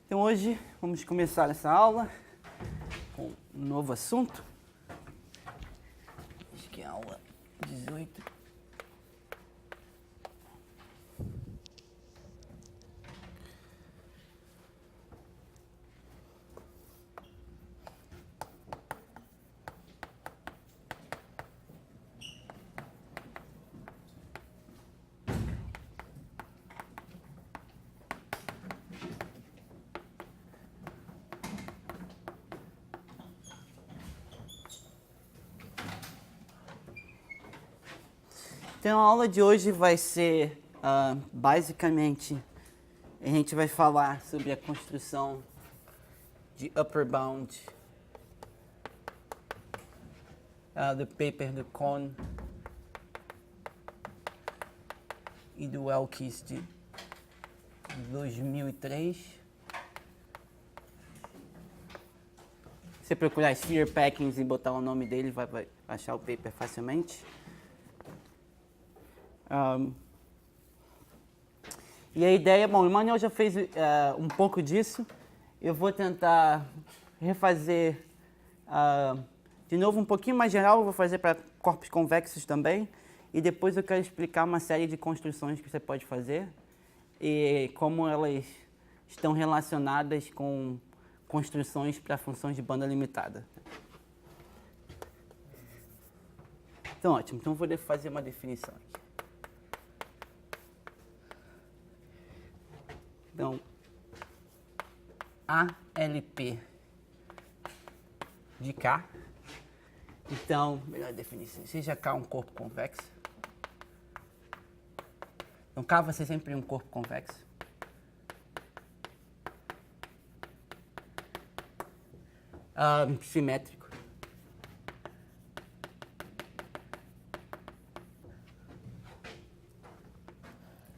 Então hoje vamos começar essa aula com um novo assunto. Acho que é a aula 18. Então a aula de hoje vai ser, basicamente, a gente vai falar sobre a construção de upper bound do paper do Kohn e do Elkis de 2003. Se você procurar Sphere Packings e botar o nome dele, vai achar o paper facilmente. E a ideia, bom, o Emmanuel já fez um pouco disso. Eu vou tentar refazer de novo um pouquinho mais geral, eu vou fazer para corpos convexos também. E depois eu quero explicar uma série de construções que você pode fazer e como elas estão relacionadas com construções para funções de banda limitada. Então, ótimo. Então, eu vou fazer uma definição aqui. Então, ALP de K. Então, melhor definição, seja K um corpo convexo. Então, K vai ser sempre um corpo convexo. Simétrico.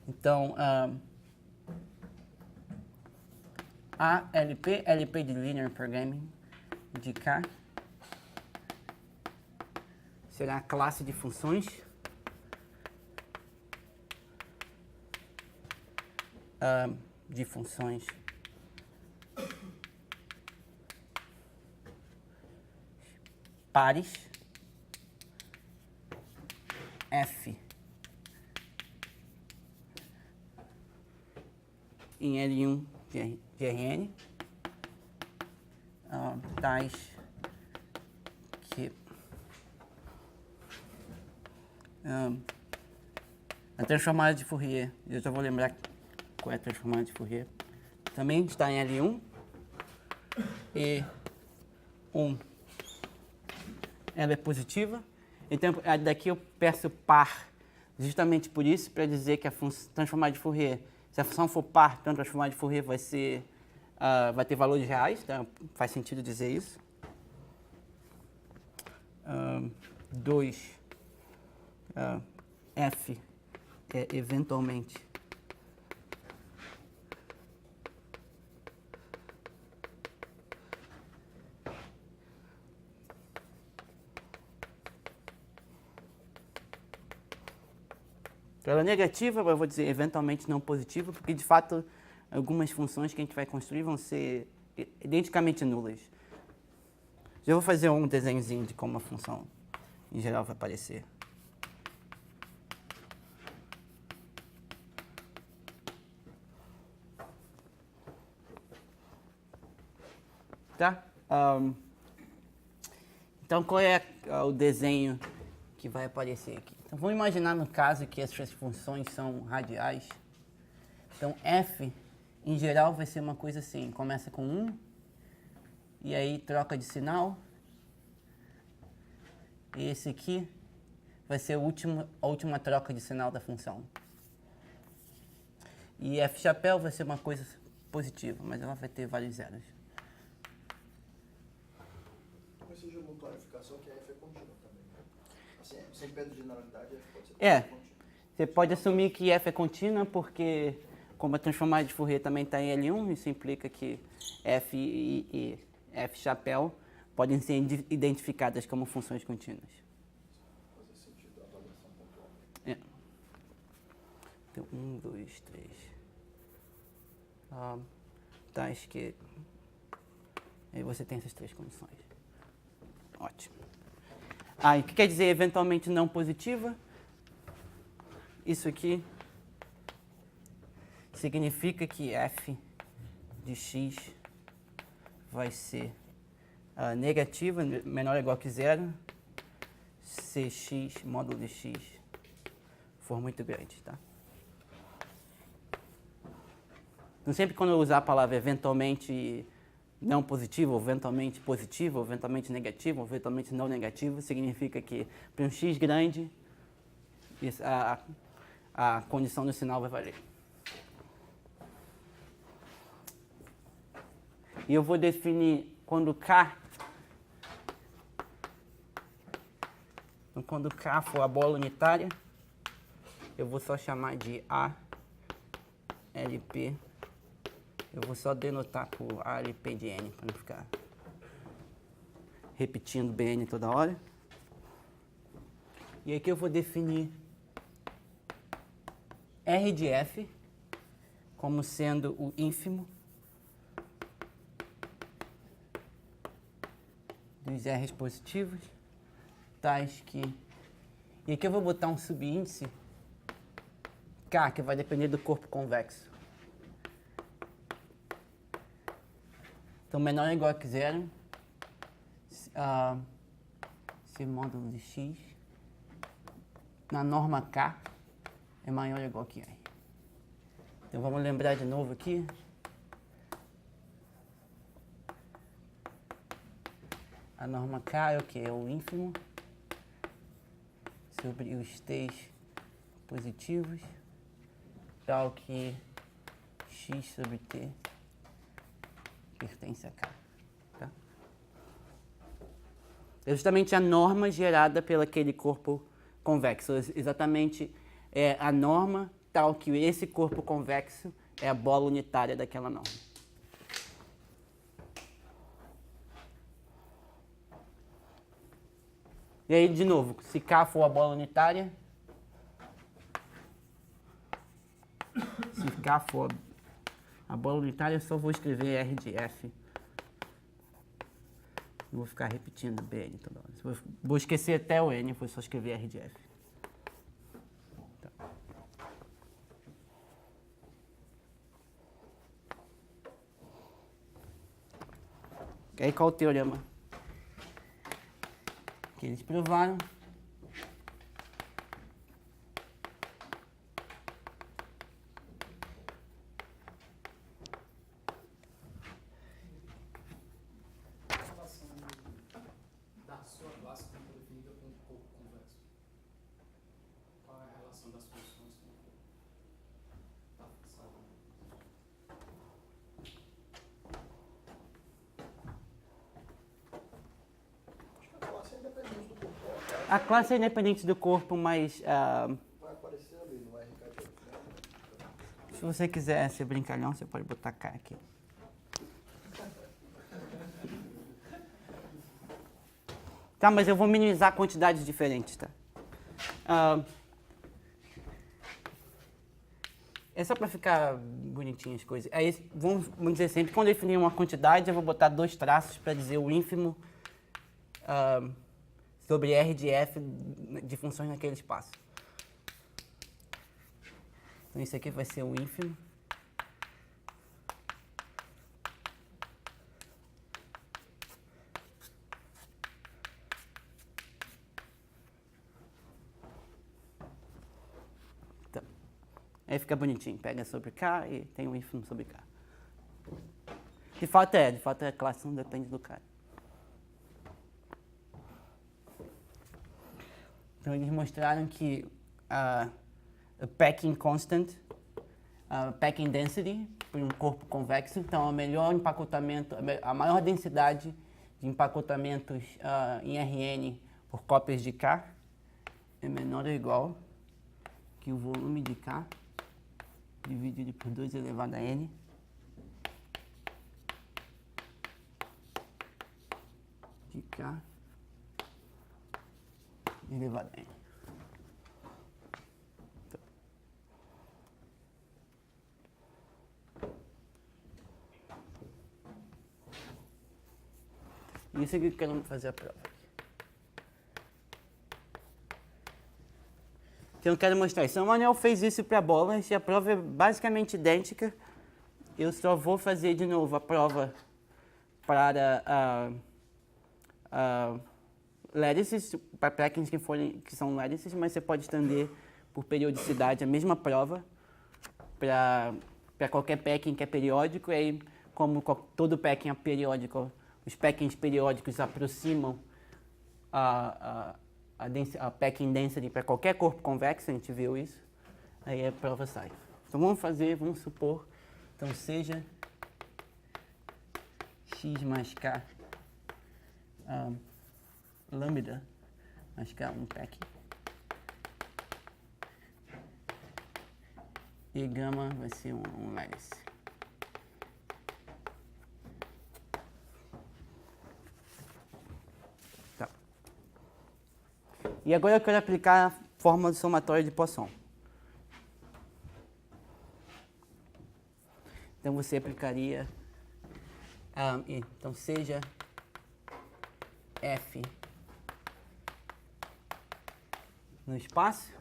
Então, ALP, LP de Linear Programming, de K, será a classe de funções pares F em L1 GRN tais que a transformada de Fourier, eu já vou lembrar qual é a transformada de Fourier, também está em L1 e ela é positiva. Então, daqui eu peço par justamente por isso, para dizer que a transformada de Fourier, se a função for par, então a transformada de Fourier vai ser, vai ter valores reais, então faz sentido dizer isso. 2, F é eventualmente ela é negativa, eu vou dizer eventualmente não positiva, porque de fato algumas funções que a gente vai construir vão ser identicamente nulas. Já vou fazer um desenhozinho de como a função em geral vai aparecer. Tá? Então, qual é o desenho que vai aparecer aqui? Então, vamos imaginar no caso que essas funções são radiais. Então, f, em geral, vai ser uma coisa assim. Começa com 1, e aí troca de sinal. E esse aqui vai ser a última troca de sinal da função. E f chapéu vai ser uma coisa positiva, mas ela vai ter vários zeros. Mas seja uma clarificação que a f é contínua também. Assim, sem perda de generalidade, f pode ser contínua. Você pode assumir que f é contínua porque, como a transformada de Fourier também está em L1, isso implica que f e f chapéu podem ser identificadas como funções contínuas. Faz sentido a avaliação pontual. Então, 1, 2, 3. tais que... Aí você tem essas três condições. Ótimo. E o que quer dizer eventualmente não positiva? Isso aqui significa que f de x vai ser negativa, menor ou igual que zero, se x, módulo de x, for muito grande, tá? Então, sempre quando eu usar a palavra eventualmente não positivo, ou eventualmente positivo, ou eventualmente negativo, ou eventualmente não negativo, significa que para um x grande, a condição do sinal vai valer. E eu vou definir quando k for a bola unitária, eu vou só chamar de ALP. Eu vou só denotar por ALP de N, para não ficar repetindo BN toda hora. E aqui eu vou definir R de F como sendo o ínfimo dos R's positivos, tais que... E aqui eu vou botar um subíndice K, que vai depender do corpo convexo. Então, menor ou igual que zero, se módulo de x, na norma K, é maior ou igual que R. Então, vamos lembrar de novo aqui. A norma K é o que? É o ínfimo sobre os T's positivos, tal que x sobre T pertence a K. Tá? É justamente a norma gerada pelo aquele corpo convexo. Exatamente a norma tal que esse corpo convexo é a bola unitária daquela norma. E aí, de novo, se K for a bola unitária, se K for a bola unitária, eu só vou escrever R de F. Não vou ficar repetindo BN toda hora. Vou esquecer até o N, vou só escrever R de F. Tá. E aí, qual o teorema que eles provaram? Da sua classe como definida com o corpo convexo. Qual é a relação das funções com o corpo? Tá fixado. A classe é independente do corpo. A classe é independente do corpo, mas Vai aparecer ali, não vai RK. se você quiser ser brincalhão, você pode botar K aqui. Tá, mas eu vou minimizar quantidades diferentes, tá? É só para ficar bonitinho as coisas. Aí, vamos dizer sempre, quando eu definir uma quantidade, eu vou botar dois traços para dizer o ínfimo sobre R de F de funções naquele espaço. Então, isso aqui vai ser o ínfimo. Então, aí fica bonitinho. Pega sobre K e tem o ínfimo sobre K. De fato a classe não depende do K. Então, eles mostraram que a packing constant, packing density, por um corpo convexo, então, o melhor empacotamento, a maior densidade de empacotamentos em Rn por cópias de K é menor ou igual que o volume de K dividido por 2 elevado a N de K elevado a N. Isso que eu quero fazer a prova. Então eu quero mostrar isso. O Manuel fez isso para bolas e a prova é basicamente idêntica. Eu só vou fazer de novo a prova para lattices, para packings que são lattices, mas você pode estender por periodicidade a mesma prova para qualquer packing que é periódico. E aí, como todo packing é periódico, os packings periódicos aproximam a packing density para qualquer corpo convexo, a gente viu isso, aí a prova sai. Então vamos supor, então seja x mais k lambda mais k um packing e gama vai ser um lattice. E agora eu quero aplicar a fórmula do somatório de Poisson. Então você aplicaria, então seja f no espaço,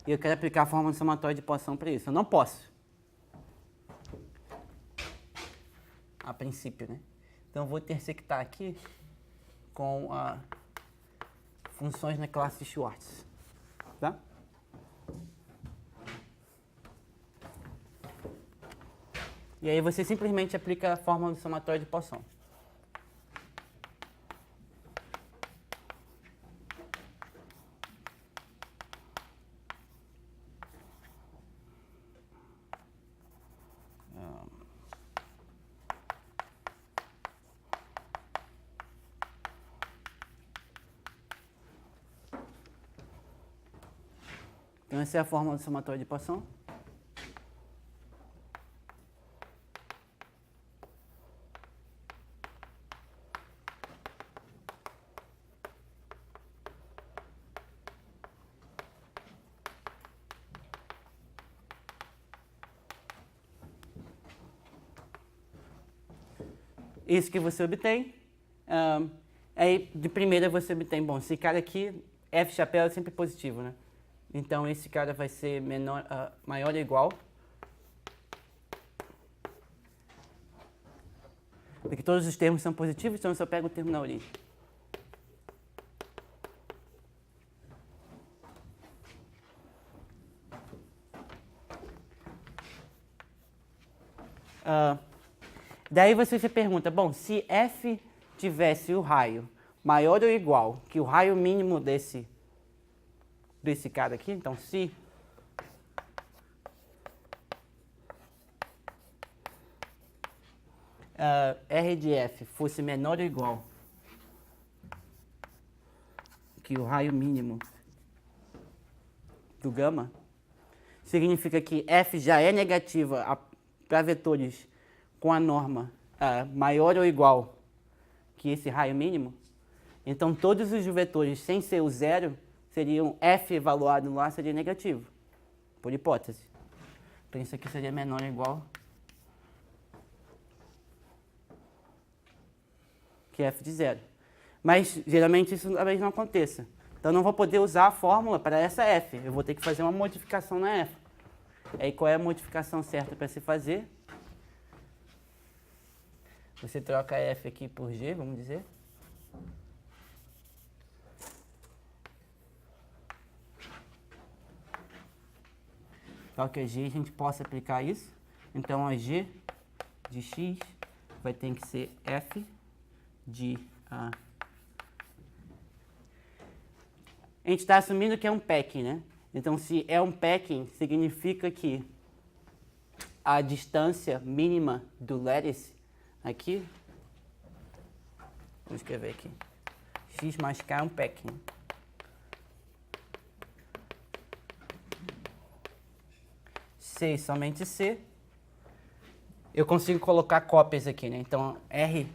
e eu quero aplicar a fórmula do somatório de Poisson para isso. Eu não posso, a princípio, né? Então eu vou intersectar aqui com funções na classe Schwartz, tá? E aí você simplesmente aplica a fórmula do somatório de Poisson. Então essa é a fórmula do somatório de Poisson. Isso que você obtém. Aí de primeira você obtém, bom, esse cara aqui, F chapéu é sempre positivo, né? Então esse cara vai ser maior ou igual. Porque todos os termos são positivos, então eu só pego o termo na origem. Daí você se pergunta, bom, se F tivesse o raio maior ou igual que o raio mínimo desse cara aqui, então se R de F fosse menor ou igual que o raio mínimo do gama, significa que F já é negativa para vetores com a norma maior ou igual que esse raio mínimo. Então todos os vetores sem ser o zero seriam F evaluado lá seria negativo, por hipótese. Então isso aqui seria menor ou igual que F de zero. Mas geralmente isso talvez não aconteça. Então eu não vou poder usar a fórmula para essa F. Eu vou ter que fazer uma modificação na F. Aí qual é a modificação certa para se fazer? Você troca F aqui por G, vamos dizer. Para que a G a gente possa aplicar isso. Então a G de X vai ter que ser F de A gente está assumindo que é um packing, né? Então, se é um packing, significa que a distância mínima do lattice aqui, vou escrever aqui, x mais k é um packing. C somente C. Eu consigo colocar cópias aqui, né? Então, R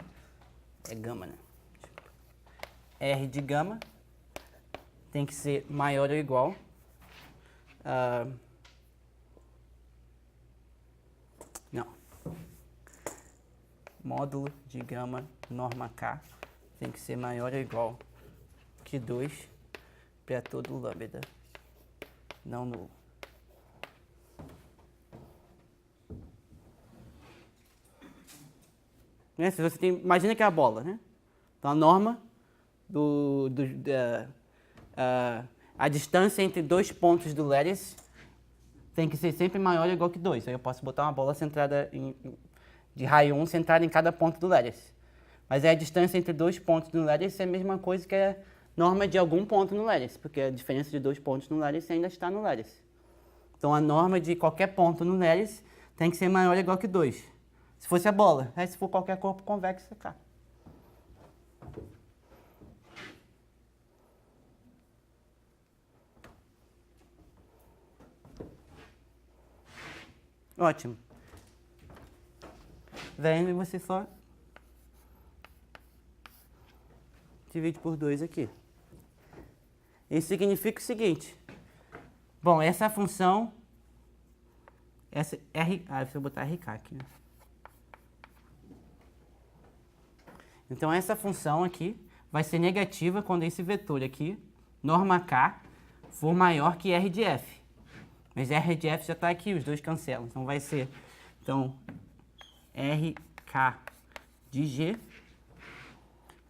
é gama, né? R de gama tem que ser maior ou igual não. Módulo de gama norma K tem que ser maior ou igual que 2 para todo lambda não nulo. Né? Se você tem, imagina que é a bola, né? Então a norma a distância entre 2 pontos do lattice tem que ser sempre maior ou igual que 2. Aí eu posso botar uma bola centrada de raio 1 centrada em cada ponto do lattice. Mas aí a distância entre 2 pontos no lattice é a mesma coisa que a norma de algum ponto no lattice, porque a diferença de 2 pontos no lattice ainda está no lattice. Então a norma de qualquer ponto no lattice tem que ser maior ou igual que 2. Se fosse a bola, aí se for qualquer corpo convexo, é cá. Ótimo. Vem e você só divide por 2 aqui. Isso significa o seguinte. Bom, essa função... Essa R, deixa eu botar RK aqui, né? Então, essa função aqui vai ser negativa quando esse vetor aqui, norma K, for maior que R de F. Mas R de F já está aqui, os dois cancelam. Então, vai ser... Então, RK de G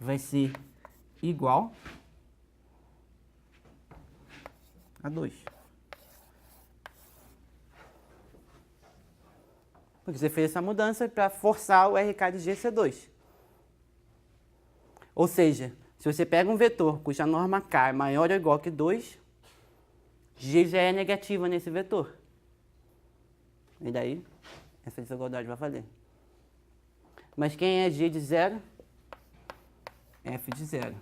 vai ser igual a 2. Porque você fez essa mudança para forçar o RK de G ser 2. Ou seja, se você pega um vetor cuja norma K é maior ou igual que 2, G já é negativa nesse vetor. E daí, essa desigualdade vai valer. Mas quem é G de 0? F de 0.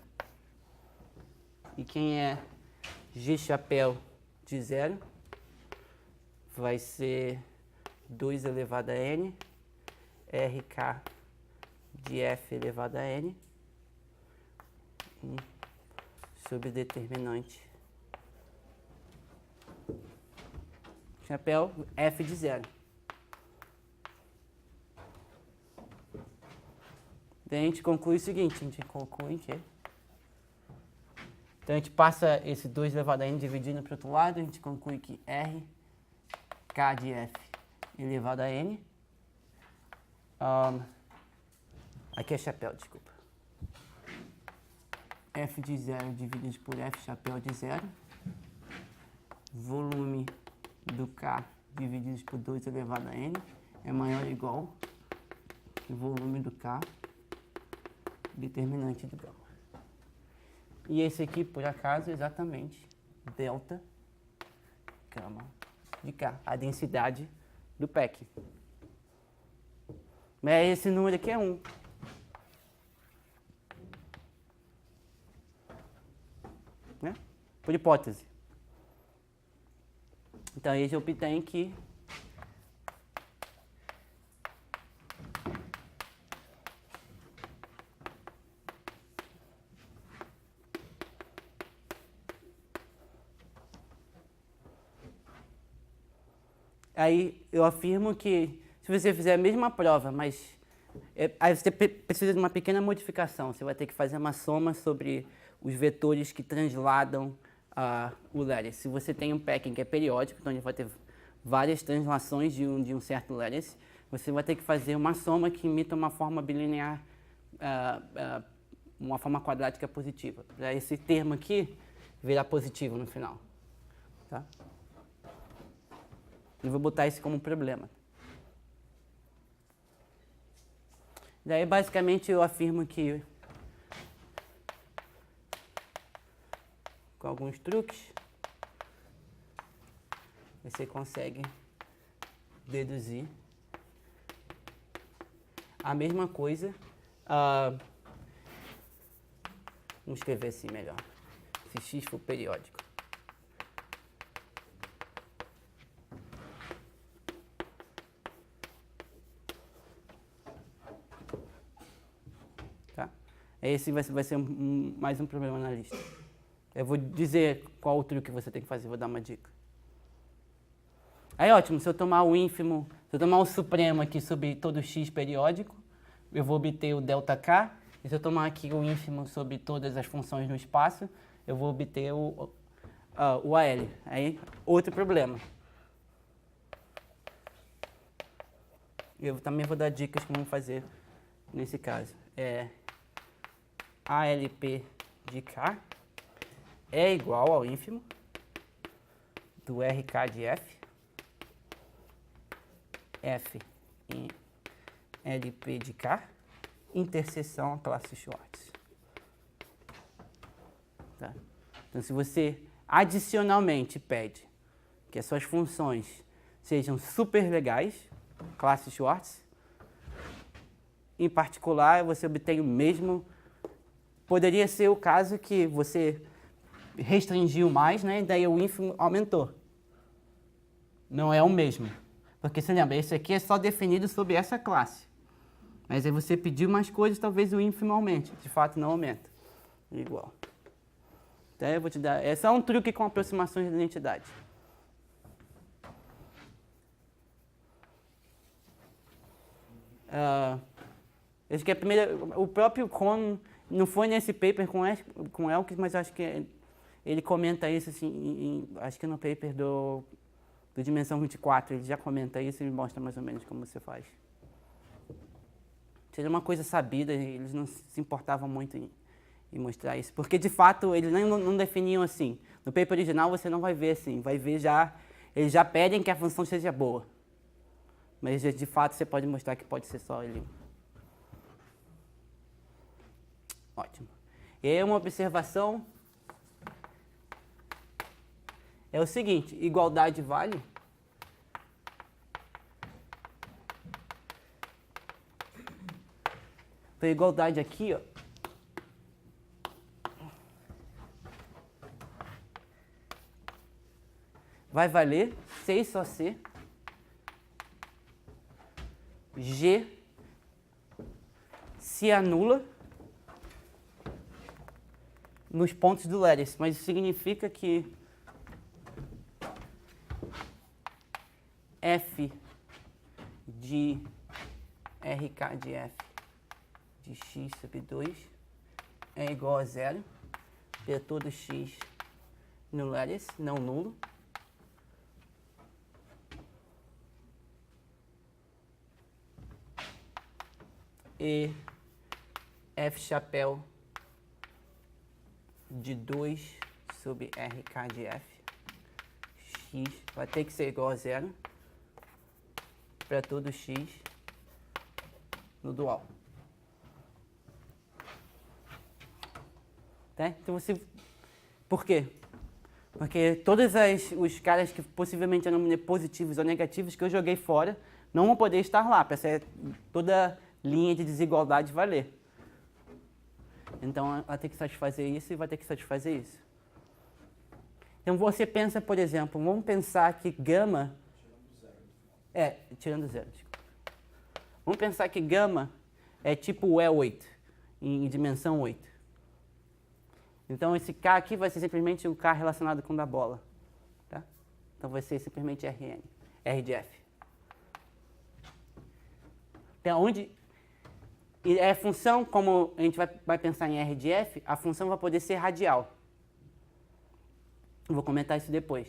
E quem é G chapéu de 0? Vai ser 2 elevado a n, RK de F elevado a n, sobre determinante chapéu F de 0. Daí a gente conclui o seguinte, a gente conclui que... Então a gente passa esse 2 elevado a n dividindo para o outro lado, a gente conclui que R, K de F elevado a n, aqui é chapéu, desculpa, F de 0 dividido por F chapéu de 0, volume do K dividido por 2 elevado a n é maior ou igual que o volume do K determinante do gama. E esse aqui, por acaso, é exatamente delta gama de K, a densidade do PEC. Mas esse número aqui é 1. Né? Por hipótese. Então, aí a gente obtém que aí eu afirmo que se você fizer a mesma prova, mas aí você precisa de uma pequena modificação. Você vai ter que fazer uma soma sobre os vetores que transladam o lattice. Se você tem um packing que é periódico, então a gente vai ter várias translações de um certo lattice, você vai ter que fazer uma soma que imita uma forma bilinear, uma forma quadrática positiva, para esse termo aqui virar positivo no final. Tá? Eu vou botar isso como um problema. Daí, basicamente, eu afirmo que, com alguns truques, você consegue deduzir a mesma coisa. Vamos escrever assim melhor. Se x for periódico. Tá? Esse vai ser mais um problema na lista. Eu vou dizer qual o truque você tem que fazer, vou dar uma dica. Aí, ótimo, se eu tomar o ínfimo, se eu tomar o supremo aqui sobre todo x periódico, eu vou obter o ΔK, E se eu tomar aqui o ínfimo sobre todas as funções no espaço, eu vou obter o AL. Aí, outro problema. Eu também vou dar dicas como fazer nesse caso. ALP de K é igual ao ínfimo do RK de F, F em LP de K, interseção a classe Schwartz. Tá? Então, se você adicionalmente pede que as suas funções sejam super legais, classe Schwartz, em particular, você obtém o mesmo. Poderia ser o caso que você restringiu mais, né? E daí o ínfimo aumentou. Não é o mesmo. Porque você lembra, esse aqui é só definido sobre essa classe. Mas aí você pediu mais coisas, talvez o ínfimo aumente. De fato, não aumenta. Igual. Então eu vou te dar. Esse é um truque com aproximações de identidade. Acho que a primeira, o próprio Kohn não foi nesse paper com Elkins, mas acho que ele comenta isso assim, acho que no paper do Dimensão 24, ele já comenta isso e mostra mais ou menos como você faz. Seria uma coisa sabida, eles não se importavam muito em mostrar isso, porque de fato eles não definiam assim. No paper original você não vai ver assim, vai ver já, eles já pedem que a função seja boa. Mas de fato você pode mostrar que pode ser só ele. Ótimo. E aí uma observação é o seguinte, igualdade vale então igualdade aqui, ó, vai valer 6 só C G se anula nos pontos do Lattice, mas isso significa que F de RK de F de x sobre 2 é igual a 0 para todo x no Lattice, não nulo. E F chapéu de 2 sobre RK de F, x vai ter que ser igual a 0 para todo x no dual. Tá? Então você... Por quê? Porque todos os caras que possivelmente eram positivos ou negativos que eu joguei fora não vão poder estar lá, para toda linha de desigualdade valer. Então, ela tem que satisfazer isso e vai ter que satisfazer isso. Então, você pensa, por exemplo, vamos pensar que gama... tirando zero. Vamos pensar que gama é tipo o E8, em dimensão 8. Então, esse K aqui vai ser simplesmente o K relacionado com o da bola. Tá? Então, vai ser simplesmente Rn, R de F. Então, onde... E a função, como a gente vai pensar em R de F, a função vai poder ser radial. Eu vou comentar isso depois.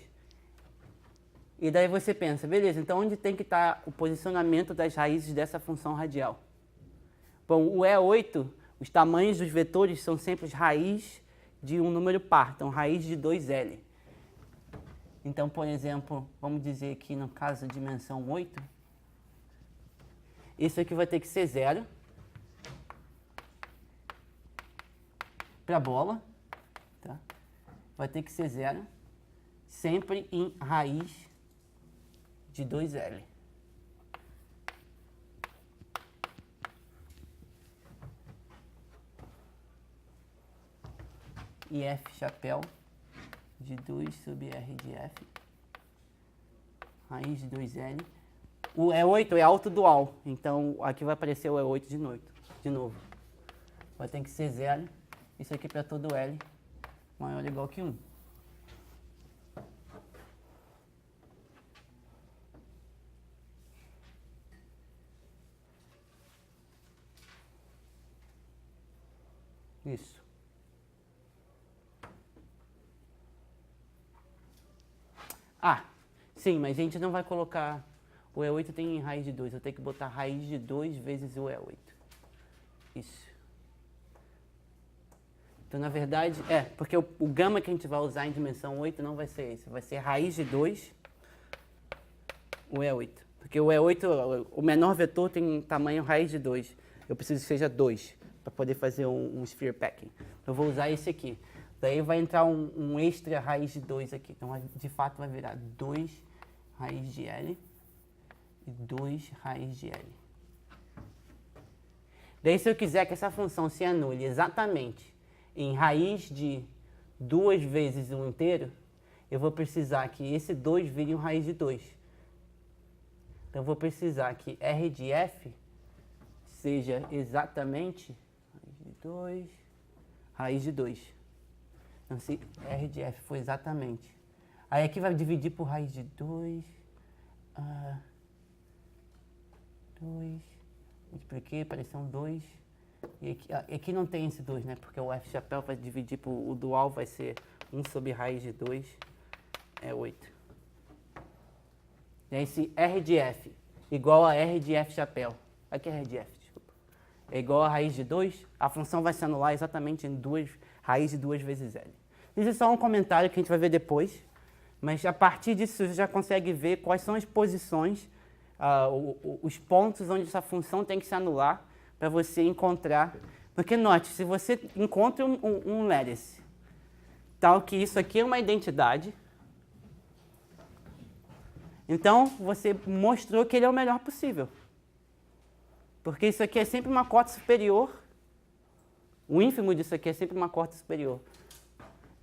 E daí você pensa, beleza, então onde tem que estar o posicionamento das raízes dessa função radial? Bom, o E8, os tamanhos dos vetores são sempre raiz de um número par, então raiz de 2L. Então, por exemplo, vamos dizer aqui no caso da dimensão 8, isso aqui vai ter que ser 0. Para a bola, tá? Vai ter que ser 0, sempre em raiz de 2L. E F chapéu de 2 sobre R de F, raiz de 2L. O E8 é autodual, então aqui vai aparecer o E8 de novo. Vai ter que ser 0. Isso aqui para todo L maior ou igual que 1. Isso. Ah, sim, mas a gente não vai colocar... O E8 tem raiz de 2. Eu tenho que botar raiz de 2 vezes o E8. Isso. Então, na verdade, porque o gama que a gente vai usar em dimensão 8 não vai ser esse. Vai ser raiz de 2, o E8. Porque o E8, o menor vetor tem tamanho raiz de 2. Eu preciso que seja 2 para poder fazer um sphere packing. Eu vou usar esse aqui. Daí vai entrar um extra raiz de 2 aqui. Então, de fato, vai virar 2 raiz de L e 2 raiz de L. Daí, se eu quiser que essa função se anule exatamente em raiz de 2 vezes 1 inteiro, eu vou precisar que esse 2 vire um raiz de 2. Então, eu vou precisar que R de F seja exatamente raiz de 2. Então, se R de F for exatamente... Aí aqui vai dividir por raiz de 2. 2. Multipliquei, apareceu um 2. E aqui não tem esse 2, né? Porque o F chapéu vai dividir por... O dual vai ser 1 sobre raiz de 2. É 8. E aí, se R de F igual a R de F chapéu... Aqui é R de F, desculpa. É igual a raiz de 2, a função vai se anular exatamente em raiz de 2 vezes L. Isso é só um comentário que a gente vai ver depois. Mas a partir disso você já consegue ver quais são as posições, os pontos onde essa função tem que se anular para você encontrar. Porque note, se você encontra um lattice, tal que isso aqui é uma identidade, então você mostrou que ele é o melhor possível. Porque isso aqui é sempre uma cota superior, o ínfimo disso aqui é sempre uma cota superior.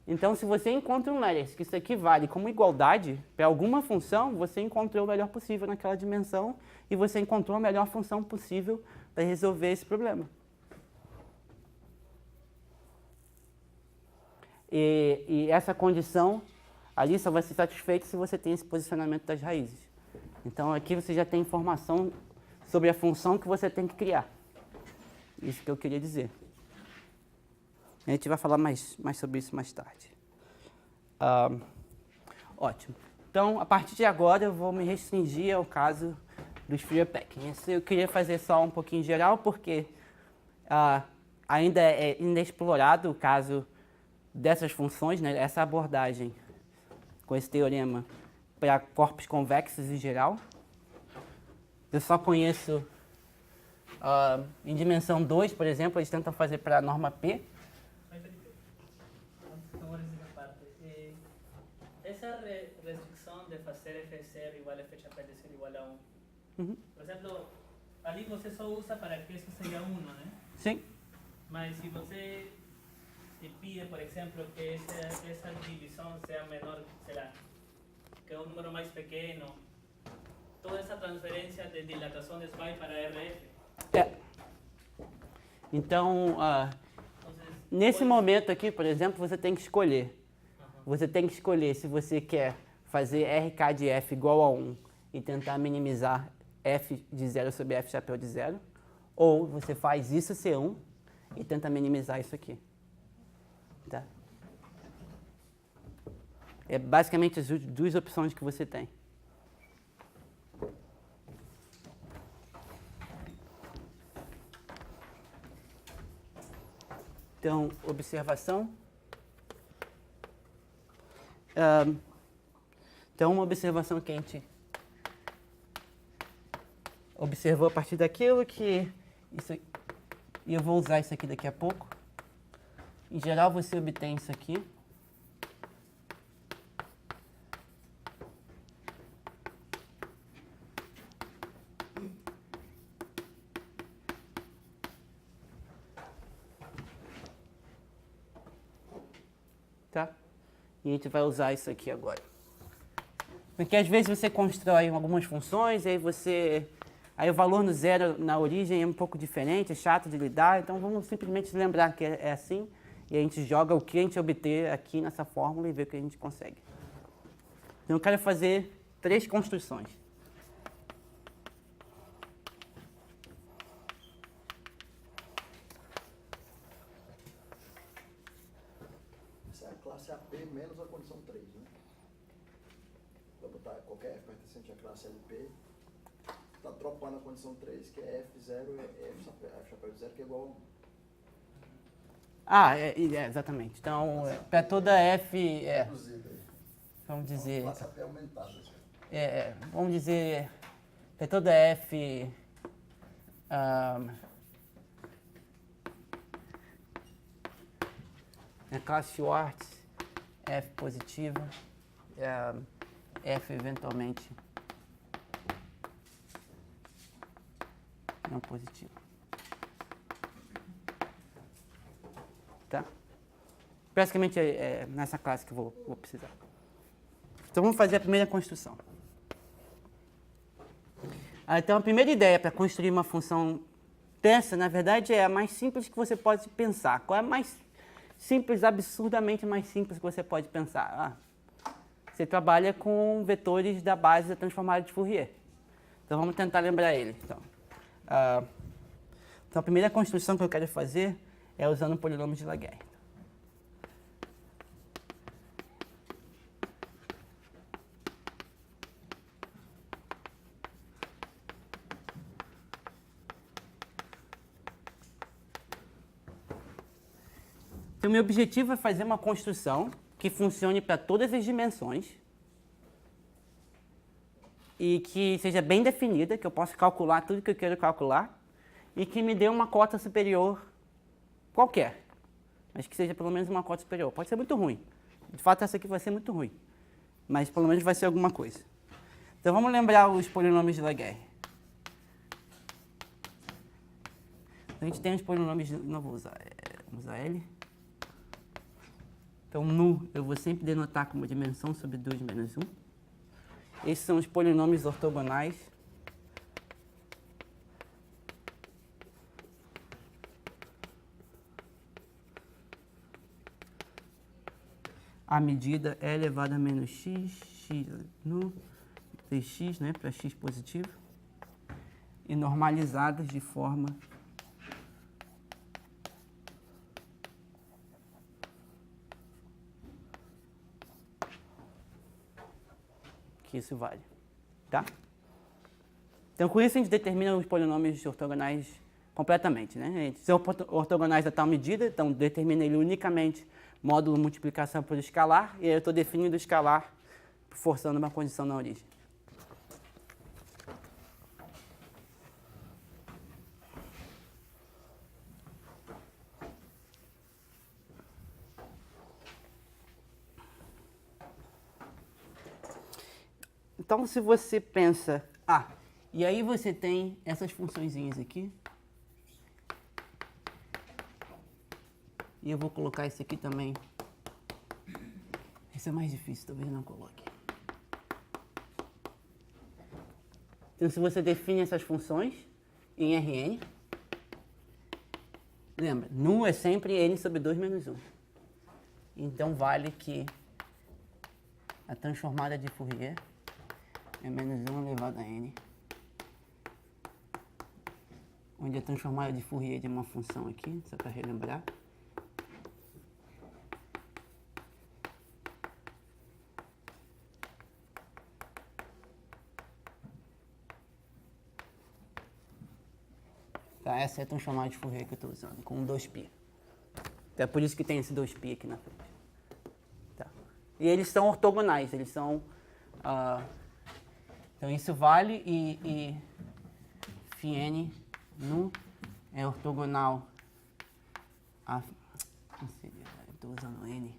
Então, se você encontra um lattice que isso aqui vale como igualdade para alguma função, você encontrou o melhor possível naquela dimensão e você encontrou a melhor função possível para resolver esse problema. E essa condição ali só vai ser satisfeita se você tem esse posicionamento das raízes. Então, aqui você já tem informação sobre a função que você tem que criar. Isso que eu queria dizer. A gente vai falar mais sobre isso mais tarde. Ótimo. Então, a partir de agora, eu vou me restringir ao caso do sphere packing. Isso eu queria fazer só um pouquinho geral, porque ainda é inexplorado o caso dessas funções, né? Essa abordagem com esse teorema para corpos convexos em geral. Eu só conheço, em dimensão 2, por exemplo, eles tentam fazer para a norma P. Essa restrição de fazer F0 igual a F chapéu de ser igual a 1. Por exemplo, ali você só usa para que isso seja 1, né? Sim. Mas se você te pide, por exemplo, que essa divisão seja menor, será que é um número mais pequeno, toda essa transferência de dilatações vai para RF. Então, nesse momento aqui, por exemplo, você tem que escolher. Você tem que escolher se você quer fazer RK de F igual a 1 e tentar minimizar F de 0 sobre F chapéu de 0, ou você faz isso ser 1 e tenta minimizar isso aqui. Tá? É basicamente as duas opções que você tem. Então, observação. Então, uma observação que a gente observou a partir daquilo que... E eu vou usar isso aqui daqui a pouco. Em geral, você obtém isso aqui. Tá? E a gente vai usar isso aqui agora. Porque às vezes você constrói algumas funções, aí o valor no zero na origem é um pouco diferente, é chato de lidar, então vamos simplesmente lembrar que é assim, e a gente joga o que a gente obter aqui nessa fórmula e vê o que a gente consegue. Então eu quero fazer 3 construções. classe AP menos a condição 3, né? Vai botar qualquer f pertencente à classe LP, está dropando a condição 3, que é F0, F chapéu de 0, que é igual a 1. Ah, exatamente. Então, para toda F, Reduzida aí. vamos dizer, Classe AP aumentada. Assim. vamos dizer, para toda F, a classe Schwartz, F positiva, F eventualmente não positiva. Tá? Basicamente é nessa classe que eu vou precisar. Então vamos fazer a primeira construção. Então a primeira ideia para construir uma função dessa, na verdade, é a mais simples que você pode pensar. Qual é a mais simples, absurdamente mais simples que você pode pensar? Você trabalha com vetores da base da transformada de Fourier. Então vamos tentar lembrar ele. Então a primeira construção que eu quero fazer é usando o polinômio de Laguerre. Então, meu objetivo é fazer uma construção que funcione para todas as dimensões e que seja bem definida, que eu possa calcular tudo que eu quero calcular e que me dê uma cota superior qualquer, mas que seja pelo menos uma cota superior. Pode ser muito ruim. De fato, essa aqui vai ser muito ruim, mas pelo menos vai ser alguma coisa. Então, vamos lembrar os polinômios de Laguerre. Então, a gente tem os polinômios, não vou usar, vamos usar L. Então, nu eu vou sempre denotar como dimensão sobre 2 menos 1. Esses são os polinômios ortogonais. A medida é elevado a menos x, x nu, 3x, né, para x positivo, e normalizadas de forma que isso vale, tá? Então, com isso, a gente determina os polinômios ortogonais completamente, né? São ortogonais a tal medida, então determina ele unicamente módulo multiplicação por escalar, e aí eu estou definindo o escalar forçando uma condição na origem. Então, se você pensa... e aí você tem essas funçõezinhas aqui. E eu vou colocar esse aqui também. Esse é mais difícil, talvez não coloque. Então, se você define essas funções em Rn, lembra, nu é sempre n sobre 2 menos 1. Então, vale que a transformada de Fourier é menos 1 elevado a n, onde a transformada de Fourier de uma função aqui, só para relembrar. Tá, essa é a transformada de Fourier que eu estou usando, com 2π. Então, é por isso que tem esse 2π aqui na frente. Tá. E eles são ortogonais, eles são... então, isso vale e φn nu é ortogonal a... Não sei, eu estou usando n.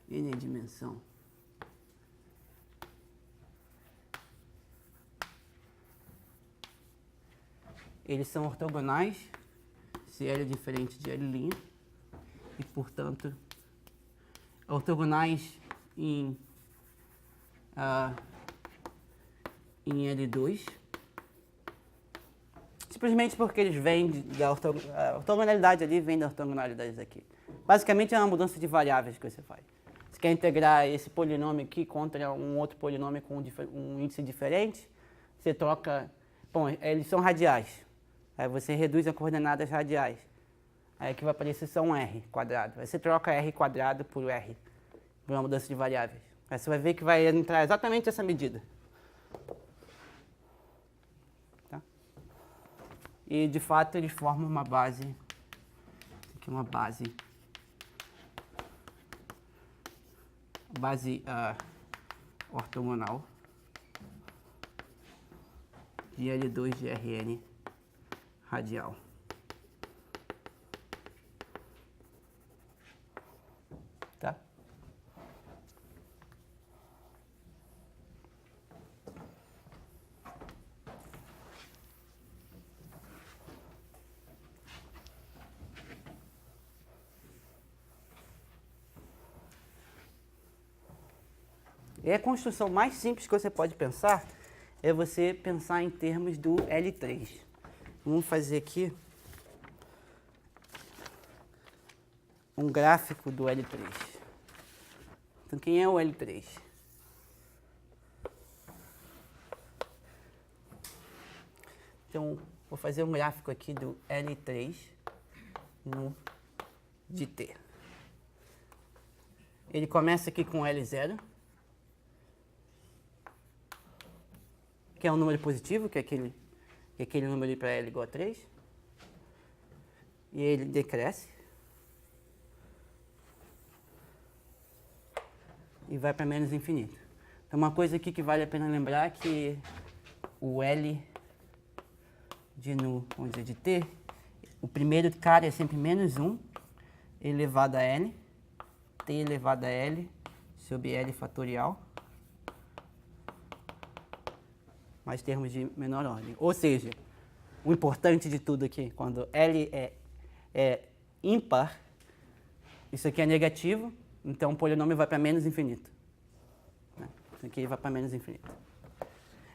N é dimensão. Eles são ortogonais, se L é diferente de L', e, portanto, ortogonais em L2, simplesmente porque eles vêm da ortogonalidade ali, vem da ortogonalidade aqui. Basicamente é uma mudança de variáveis que você faz. Você quer integrar esse polinômio aqui contra um outro polinômio com um índice diferente, você troca... Bom, eles são radiais. Aí você reduz as coordenadas radiais. Aí o que vai aparecer são r². Aí você troca r² por r, para uma mudança de variáveis. Aí você vai ver que vai entrar exatamente essa medida. Tá? E, de fato, eles formam uma base. Isso aqui é uma base. Base ortogonal de L2 de Rn radial. Tá? E a construção mais simples que você pode pensar é você pensar em termos do L3. Vamos fazer aqui um gráfico do L3. Então, quem é o L3? Então, vou fazer um gráfico aqui do L3 de T. Ele começa aqui com L0, que é um número positivo, que é aquele número ali para L igual a 3. E ele decresce. E vai para menos infinito. Então, uma coisa aqui que vale a pena lembrar é que o L de nu, vamos dizer, de T, o primeiro cara é sempre menos 1 elevado a N, T elevado a L sobre L fatorial, mais termos de menor ordem. Ou seja, o importante de tudo aqui, quando L é ímpar, isso aqui é negativo, então o polinômio vai para menos infinito. Isso aqui vai para menos infinito.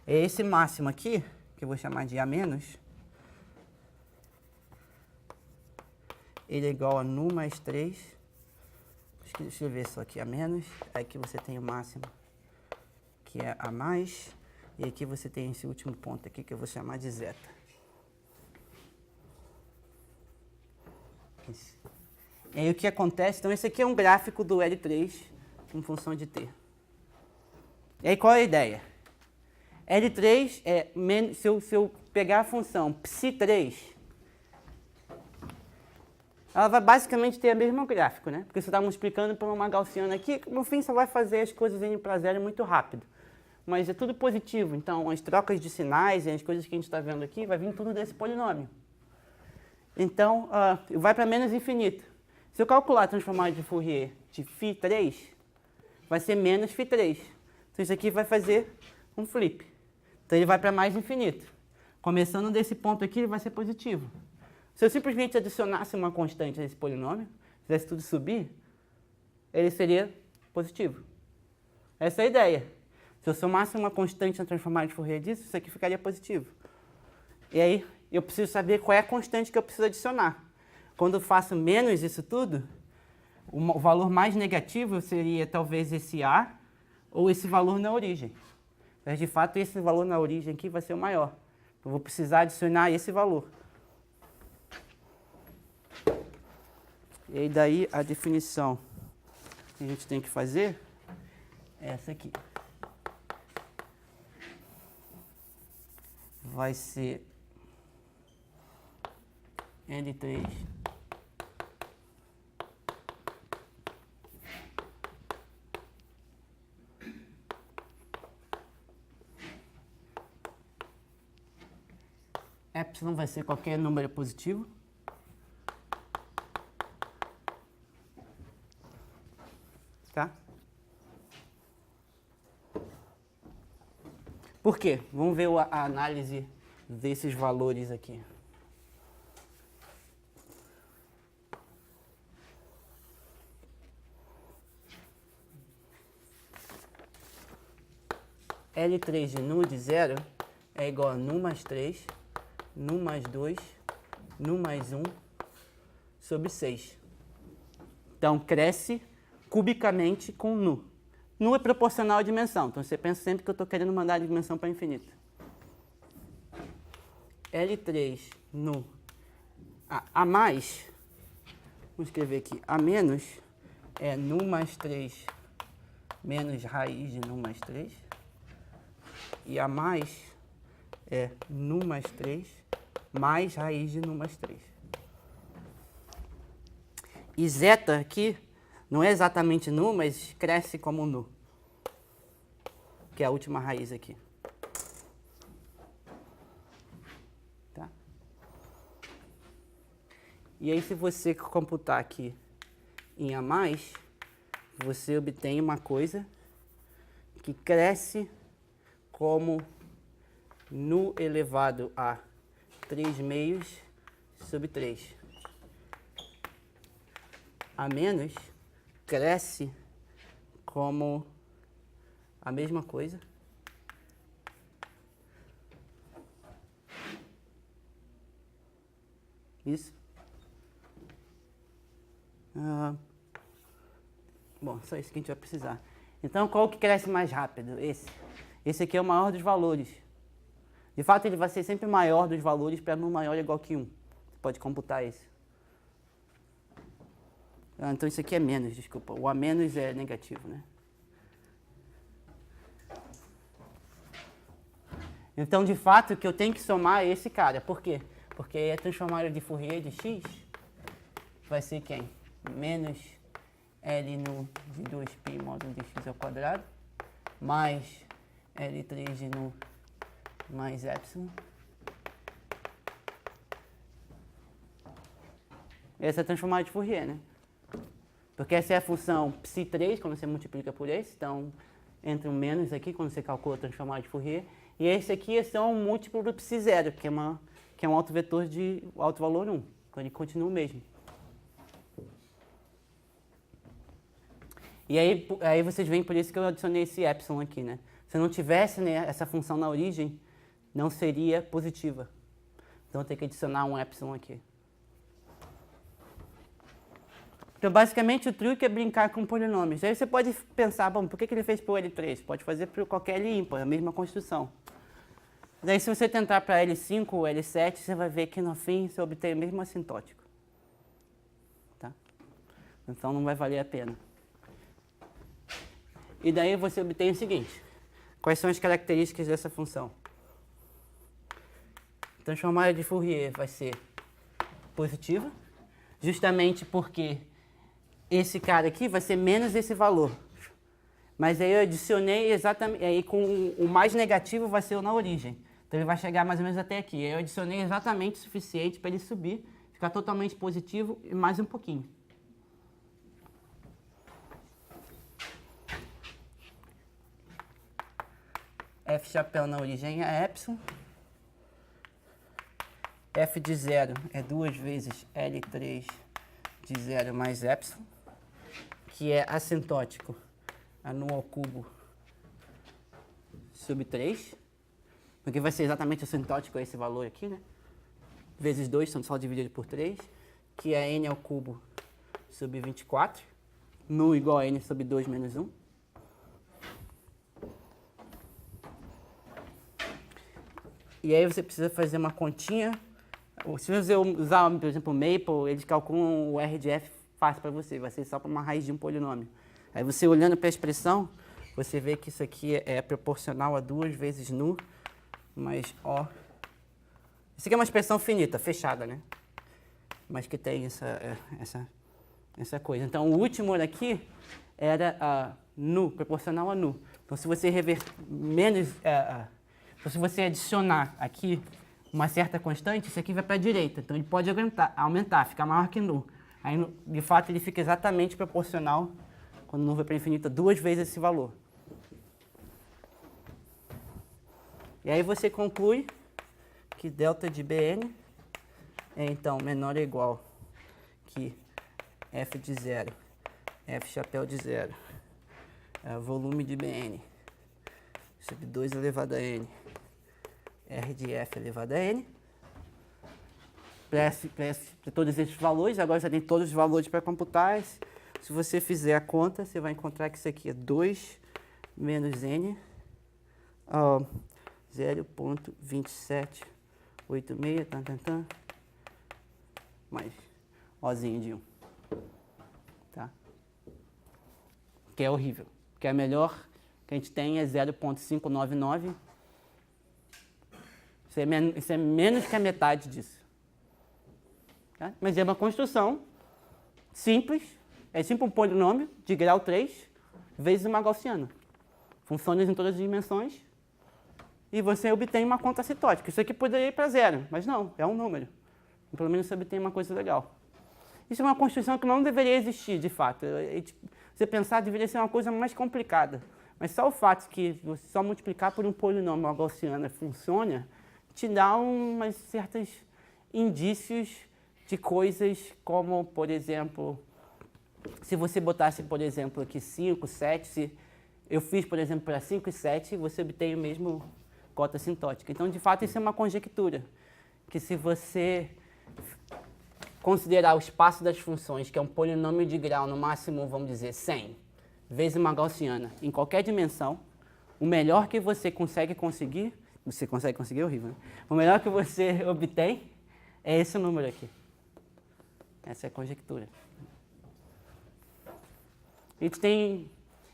Esse máximo aqui, que eu vou chamar de A-, ele é igual a nu mais 3. Deixa eu ver só aqui, A-. Aqui você tem o máximo, que é A+. E aqui você tem esse último ponto aqui, que eu vou chamar de zeta. E aí o que acontece? Então esse aqui é um gráfico do L3 em função de T. E aí qual é a ideia? L3 é, se eu pegar a função psi3, ela vai basicamente ter o mesmo gráfico, né? Porque você está multiplicando por uma gaussiana aqui, no fim você vai fazer as coisas indo para zero muito rápido. Mas é tudo positivo, então as trocas de sinais e as coisas que a gente está vendo aqui, vai vir tudo desse polinômio. Então, vai para menos infinito. Se eu calcular a transformada de Fourier de φ3, vai ser menos φ3. Então isso aqui vai fazer um flip. Então ele vai para mais infinito. Começando desse ponto aqui, ele vai ser positivo. Se eu simplesmente adicionasse uma constante a esse polinômio, fizesse tudo subir, ele seria positivo. Essa é a ideia. Se eu somasse uma constante na transformada de Fourier disso, isso aqui ficaria positivo. E aí, eu preciso saber qual é a constante que eu preciso adicionar. Quando eu faço menos isso tudo, o valor mais negativo seria talvez esse A ou esse valor na origem. Mas, de fato, esse valor na origem aqui vai ser o maior. Eu vou precisar adicionar esse valor. E aí, daí, a definição que a gente tem que fazer é essa aqui. Vai ser L3 epsilon vai ser qualquer número positivo. Tá? Por quê? Vamos ver a análise desses valores aqui. L3 de nu de 0 é igual a nu mais 3, nu mais 2, nu mais 1 sobre 6. Então, cresce cubicamente com nu. Nu é proporcional à dimensão, então você pensa sempre que eu estou querendo mandar a dimensão para infinito. L3 nu A mais, vamos escrever aqui, A menos é nu mais 3 menos raiz de nu mais 3. E a mais é nu mais 3 mais raiz de nu mais 3. E zeta aqui não é exatamente nu, mas cresce como nu, que é a última raiz aqui. Tá? E aí, se você computar aqui em A+, você obtém uma coisa que cresce como nu elevado a 3 meios sobre 3. A menos cresce como a mesma coisa. Isso. Bom, só isso que a gente vai precisar. Então, qual que cresce mais rápido? Esse. Esse aqui é o maior dos valores. De fato, ele vai ser sempre maior dos valores para nu maior ou igual que 1. Você pode computar esse. Então, isso aqui é menos, desculpa. O A menos é negativo, né? Então, de fato, o que eu tenho que somar é esse cara. Por quê? Porque a transformada de Fourier de x vai ser quem? Menos L nu de 2π módulo de x ao quadrado, mais L3 de nu mais epsilon. Essa é a transformada de Fourier, né? Porque essa é a função psi3 quando você multiplica por esse, então entra um menos aqui quando você calcula a transformada de Fourier. E esse aqui é só um múltiplo do psi0, que é um autovetor de alto valor 1. Então ele continua o mesmo. E aí vocês veem por isso que eu adicionei esse epsilon aqui, né? Se eu não tivesse, né, essa função na origem, não seria positiva. Então eu tenho que adicionar um epsilon aqui. Então, basicamente, o truque é brincar com polinômios. Aí você pode pensar, bom, por que ele fez por L3? Pode fazer por qualquer L ímpar, a mesma construção. Daí, se você tentar para L5 ou L7, você vai ver que, no fim, você obtém o mesmo assintótico. Tá? Então, não vai valer a pena. E daí, você obtém o seguinte. Quais são as características dessa função? A transformada de Fourier vai ser positiva, justamente porque esse cara aqui vai ser menos esse valor. Mas aí eu adicionei exatamente, aí com o mais negativo vai ser o na origem. Então ele vai chegar mais ou menos até aqui. Aí eu adicionei exatamente o suficiente para ele subir, ficar totalmente positivo e mais um pouquinho. F chapéu na origem é epsilon. F de 0 é 2 vezes L3 de 0 mais epsilon, que é assintótico a nu ao cubo sobre 3, porque vai ser exatamente assintótico a esse valor aqui, né? Vezes 2, são só dividido por 3, que é n ao cubo sobre 24, nu igual a n sobre 2 menos 1. E aí você precisa fazer uma continha. Se você usar, por exemplo, o Maple, eles calculam o R de F fácil para você, vai ser só para uma raiz de um polinômio. Aí você olhando para a expressão, você vê que isso aqui é proporcional a 2 vezes nu mais O. Isso aqui é uma expressão finita, fechada, né? Mas que tem essa coisa. Então, o último aqui era nu, proporcional a nu. Então, se você se você adicionar aqui uma certa constante, isso aqui vai para a direita. Então, ele pode aumentar, ficar maior que nu. Aí, de fato, ele fica exatamente proporcional, quando nu vai para infinito, 2 vezes esse valor. E aí você conclui que delta de Bn é, então, menor ou igual que f de 0, f chapéu de 0, volume de Bn, sobre 2 elevado a n, r de f elevado a n. Para todos esses valores, agora você tem todos os valores para computar. Se você fizer a conta, você vai encontrar que isso aqui é 2 menos n, 0,2786, mais Ozinho de 1. Tá? Que é horrível. porque a melhor que a gente tem é 0,599. Isso é menos que a metade disso. Tá? Mas é uma construção simples, é sempre um polinômio de grau 3 vezes uma gaussiana. Funciona em todas as dimensões e você obtém uma conta assintótica. Isso aqui poderia ir para zero, mas não, é um número. Pelo menos você obtém uma coisa legal. Isso é uma construção que não deveria existir, de fato. Você pensar, deveria ser uma coisa mais complicada. Mas só o fato que você só multiplicar por um polinômio, uma gaussiana, funciona, te dá umas certos indícios de coisas como, por exemplo, se você botasse, por exemplo, aqui 5, 7, se eu fiz, por exemplo, para 5 e 7, você obtém o mesmo cota assintótica. Então, de fato, isso é uma conjectura, que se você considerar o espaço das funções, que é um polinômio de grau, no máximo, vamos dizer, 100, vezes uma gaussiana, em qualquer dimensão, o melhor que você consegue conseguir é horrível, né? O melhor que você obtém é esse número aqui. Essa é a conjectura.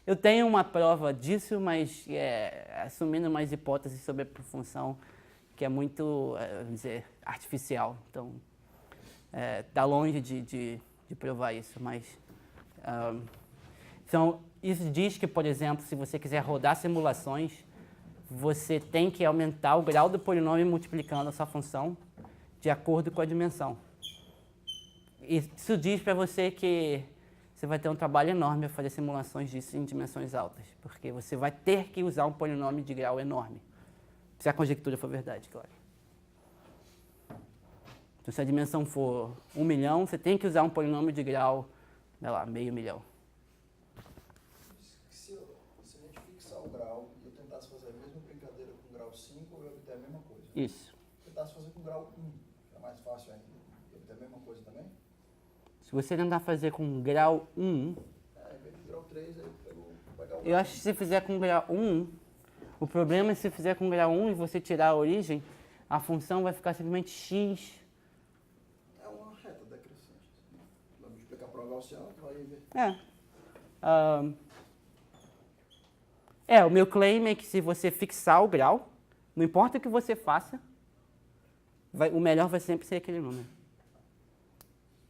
Eu tenho uma prova disso, mas assumindo umas hipóteses sobre a função que é muito, vamos dizer, artificial. Então, está longe de provar isso, mas... então, isso diz que, por exemplo, se você quiser rodar simulações, você tem que aumentar o grau do polinômio multiplicando a sua função de acordo com a dimensão. Isso diz para você que você vai ter um trabalho enorme a fazer simulações disso em dimensões altas, porque você vai ter que usar um polinômio de grau enorme, se a conjectura for verdade, claro. Então, se a dimensão for 1 milhão, você tem que usar um polinômio de grau, sei lá, meio milhão. Se a gente fixar o grau e eu tentasse fazer a mesma brincadeira com o grau 5, eu ia obter a mesma coisa. Isso. Tentasse fazer com o grau 1, que é mais fácil ainda, eu obter a mesma coisa também? Se você tentar fazer com grau 1, Em vez de grau 3, aí eu pegar o eu acho que se você fizer com grau 1, o problema é se você fizer com grau 1 e você tirar a origem, a função vai ficar simplesmente x. É uma reta decrescente. Vai multiplicar por uma gaussiana, tu vai ver. O meu claim é que se você fixar o grau, não importa o que você faça, o melhor vai sempre ser aquele número.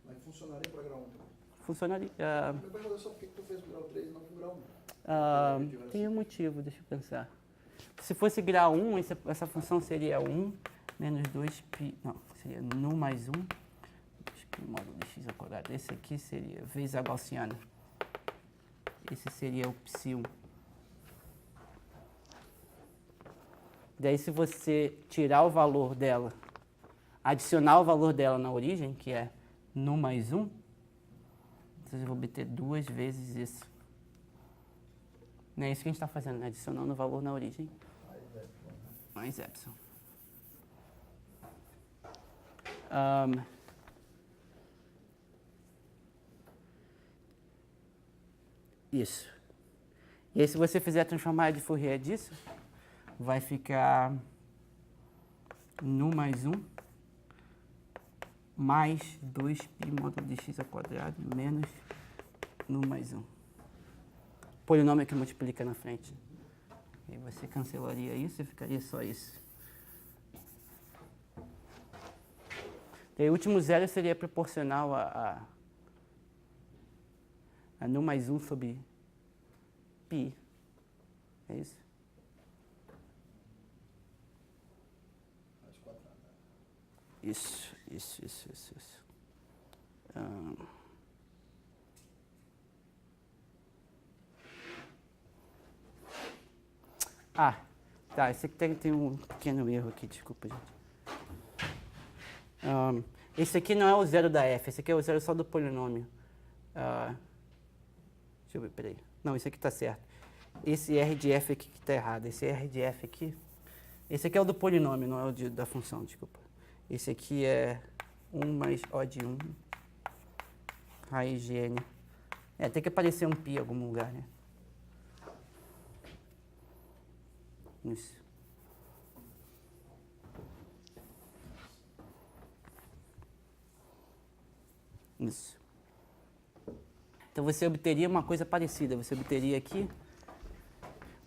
Mas funcionaria para grau 1 também. Funcionaria. Meu pergunta é só por que tu fez com grau 3 e não com grau 1? Tem um motivo, deixa eu pensar. Se fosse grau 1, essa função seria 1 menos 2π, não, seria nu mais 1, 2π módulo de x ao quadrado. Esse aqui seria vezes a gaussiana. Esse seria o psi1. Daí, se você tirar o valor dela, adicionar o valor dela na origem, que é nu mais 1, vocês vão obter 2 vezes isso. Não é isso que a gente está fazendo, né? Adicionando o valor na origem. Mais epsilon. Isso. E aí, se você fizer a transformada de Fourier disso, vai ficar nu mais 1 mais 2π módulo de x ao quadrado menos nu mais 1. Polinômio que multiplica na frente. E você cancelaria isso e ficaria só isso. E o último zero seria proporcional a nu mais 1 sobre π. É isso? Isso. Tá, esse aqui tem um pequeno erro aqui, desculpa, gente. Esse aqui não é o zero da f, esse aqui é o zero só do polinômio. Deixa eu ver, peraí. Não, esse aqui está certo. Esse R de f aqui que está errado. Esse R de f aqui... Esse aqui é o do polinômio, não é o da função, desculpa. Esse aqui é 1 mais O de 1 raiz de n. Tem que aparecer um π em algum lugar, né? Isso. Isso. Então você obteria uma coisa parecida. Você obteria aqui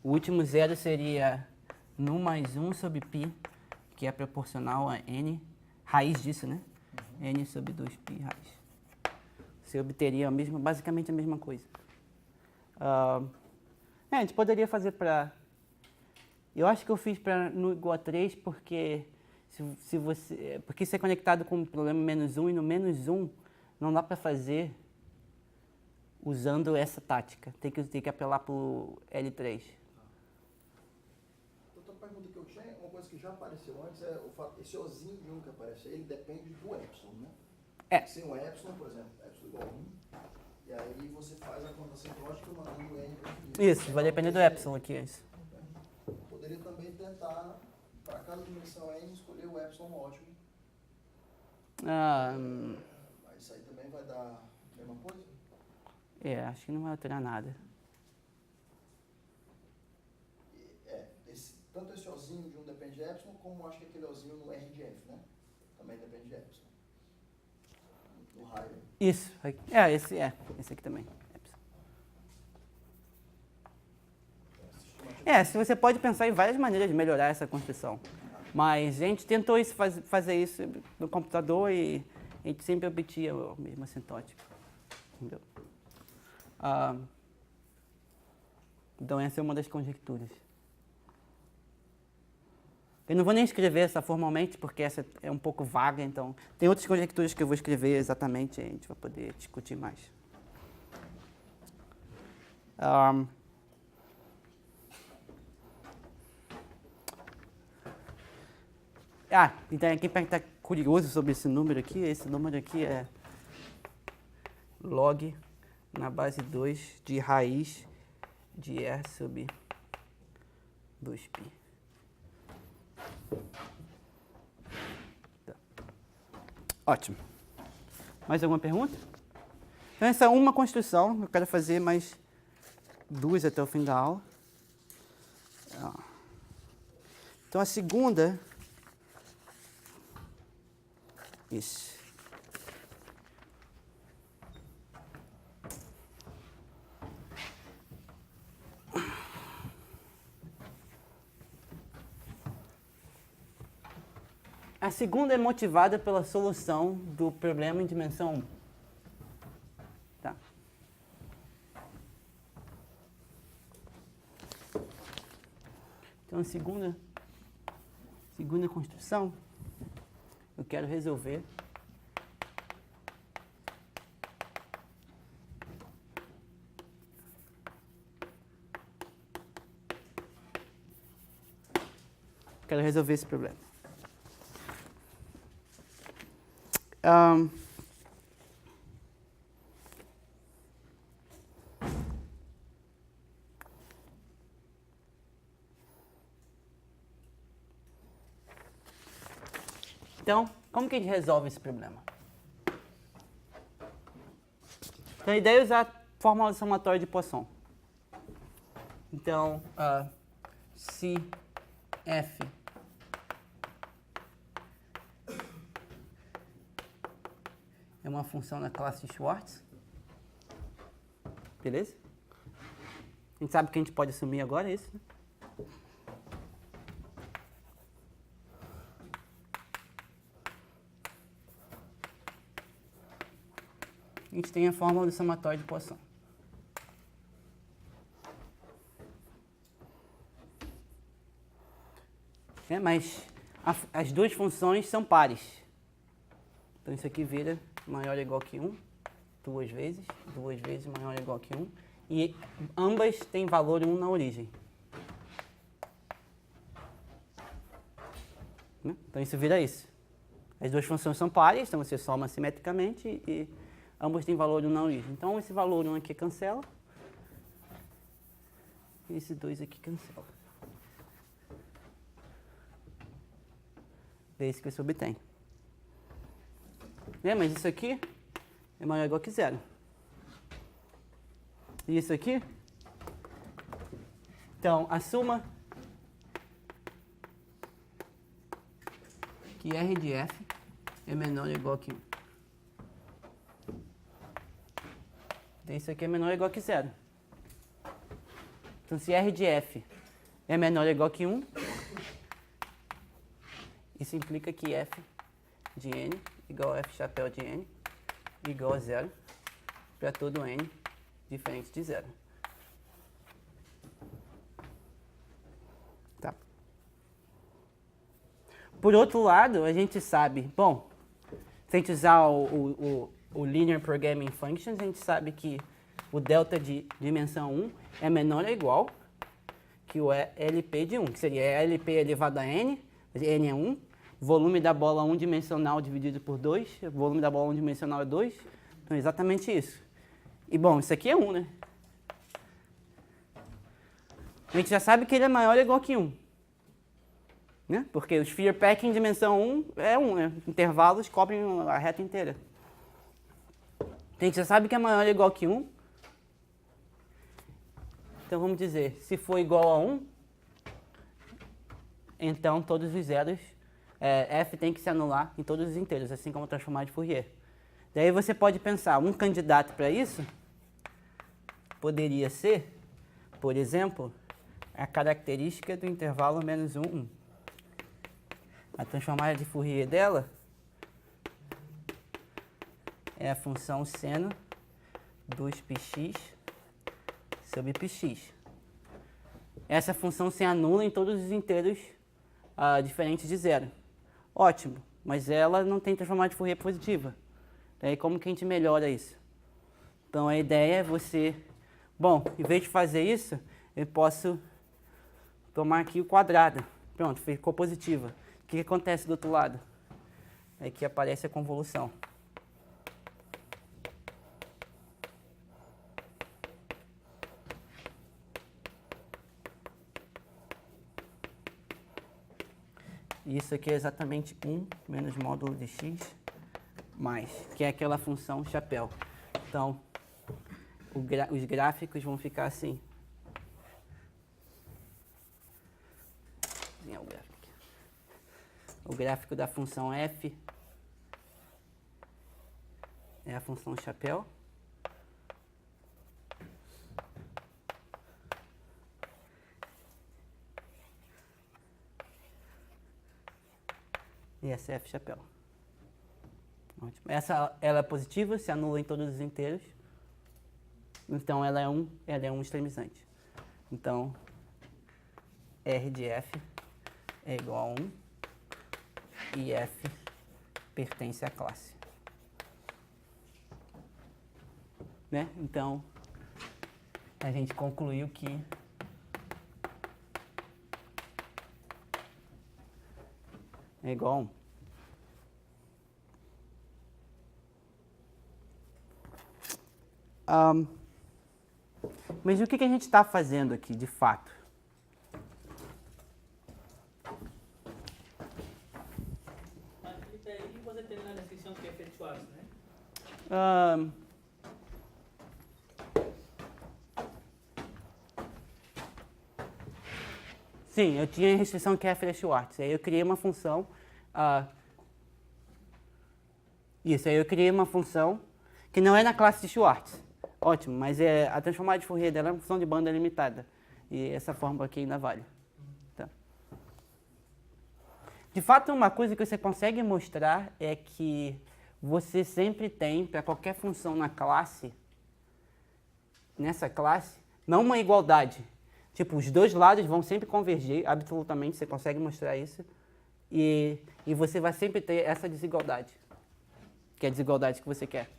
O último zero seria nu mais 1 sobre π, que é proporcional a n, raiz disso, né? N sobre 2π raiz. Você obteria basicamente a mesma coisa. A gente poderia fazer para... Eu acho que eu fiz para nu igual a 3 porque porque isso é conectado com o problema menos 1 e no menos 1 não dá para fazer usando essa tática. Tem que apelar para o L3. Outra pergunta que eu tinha, uma coisa que já apareceu antes, é o fato esse ozinho de 1 que aparece, ele depende do epsilon, né? É. Sem o epsilon, por exemplo, epsilon igual a 1, e aí você faz a conta assimptótica mandando n para infinito. Isso, vai depender do epsilon aqui. Isso. Poderia também tentar, para cada dimensão n, escolher o epsilon ótimo. Mas isso aí também vai dar a mesma coisa? Acho que não vai alterar nada. Tanto esse ozinho de 1 depende de epsilon, como acho que aquele ozinho no R de F, né? Também depende de epsilon. No raio. Isso. Esse aqui também. Se você pode pensar em várias maneiras de melhorar essa construção. Mas a gente tentou fazer isso no computador e a gente sempre obtinha a mesma assintótica. Entendeu? Então essa é uma das conjecturas. Eu não vou nem escrever essa formalmente, porque essa é um pouco vaga, então tem outras conjecturas que eu vou escrever exatamente e a gente vai poder discutir mais. Então quem está curioso sobre esse número aqui é log na base 2 de raiz de R sobre 2π. Tá. Ótimo. Mais alguma pergunta? Então essa é uma construção, eu quero fazer mais 2 até o fim da aula. Então a segunda... Isso. A segunda é motivada pela solução do problema em dimensão 1. Tá. Então, a segunda construção, eu quero resolver esse problema. Então, como que a gente resolve esse problema? Então, a ideia é usar a fórmula somatória de Poisson. Então, se f é uma função da classe Schwartz, beleza? A gente sabe que a gente pode assumir agora isso, né? A gente tem a fórmula do somatório de Poisson. Mas as duas funções são pares. Então isso aqui vira maior ou igual que 1, duas vezes maior ou igual que 1. E ambas têm valor 1 na origem. Então isso vira isso. As duas funções são pares, então você soma simetricamente e ambos têm valor 1 na origem. Então esse valor 1 aqui cancela. E esse 2 aqui cancela. É isso que você obtém. Mas isso aqui é maior ou igual que 0. E isso aqui? Então, assuma que R de F é menor ou igual que 1. Então, isso aqui é menor ou igual que 0. Então, se R de F é menor ou igual que 1, isso implica que F de N igual a F chapéu de N igual a 0 para todo N diferente de 0. Tá. Por outro lado, a gente sabe, bom, se a gente usar o Linear Programming Functions, a gente sabe que o delta de dimensão 1 é menor ou igual que o LP de 1, que seria LP elevado a N, N é 1, volume da bola 1 dimensional dividido por 2, volume da bola 1 dimensional é 2, então é exatamente isso. E bom, isso aqui é 1, né? A gente já sabe que ele é maior ou igual que 1. Né? Porque o sphere pack em dimensão 1 é 1, né? Intervalos cobrem a reta inteira. A gente já sabe que é maior ou igual que 1. Então vamos dizer, se for igual a 1, então todos os zeros, f tem que se anular em todos os inteiros, assim como transformar de Fourier. Daí você pode pensar, um candidato para isso poderia ser, por exemplo, a característica do intervalo menos 1, 1. A transformada de Fourier dela é a função seno dos πx sobre πx. Essa função se anula em todos os inteiros diferentes de 0. Ótimo, mas ela não tem transformada de Fourier positiva. Daí como que a gente melhora isso? Então a ideia é você... Bom, em vez de fazer isso, eu posso tomar aqui o quadrado. Pronto, ficou positiva. O que acontece do outro lado? Aqui aparece a convolução. Isso aqui é exatamente 1 menos módulo de x mais, que é aquela função chapéu. Então, os gráficos vão ficar assim. O gráfico da função f é a função chapéu. E essa é f chapéu. Ótimo. Ela é positiva, se anula em todos os inteiros. Então ela é um extremizante. Então, R de f é igual a 1 e f pertence à classe. Né? Então, a gente concluiu que é igual a 1. Mas o que a gente está fazendo aqui, de fato? E daí você tem uma descrição que é efetuada, né? Sim, eu tinha a restrição que é F-Schwartz. Aí eu criei uma função... Isso, aí eu criei uma função que não é na classe de Schwartz. Ótimo, mas a transformada de Fourier dela é uma função de banda limitada. E essa fórmula aqui ainda vale. Tá. De fato, uma coisa que você consegue mostrar é que você sempre tem, para qualquer função na classe, nessa classe, não uma igualdade. Tipo, os dois lados vão sempre convergir, absolutamente, você consegue mostrar isso. E você vai sempre ter essa desigualdade, que é a desigualdade que você quer.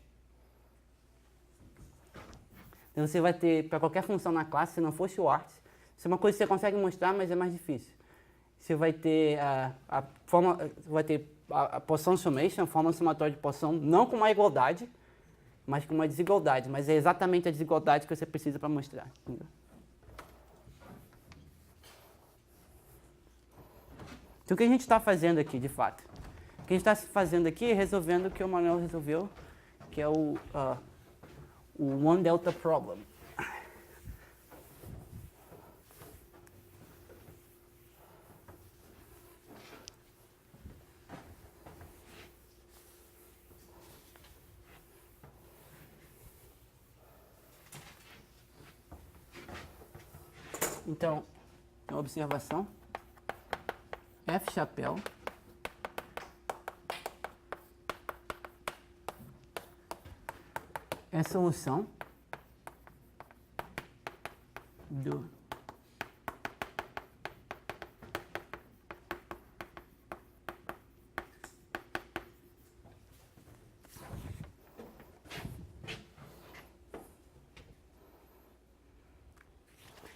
Então você vai ter, para qualquer função na classe, se não for Schwartz, isso é uma coisa que você consegue mostrar, mas é mais difícil. Você vai ter a Poisson summation, a fórmula somatória de Poisson, não com uma igualdade, mas com uma desigualdade. Mas é exatamente a desigualdade que você precisa para mostrar. Entendeu? Então o que a gente está fazendo aqui, de fato? O que a gente está fazendo aqui é resolvendo o que o Manuel resolveu, que é o One Delta Problem. Então, a observação, F chapéu é solução do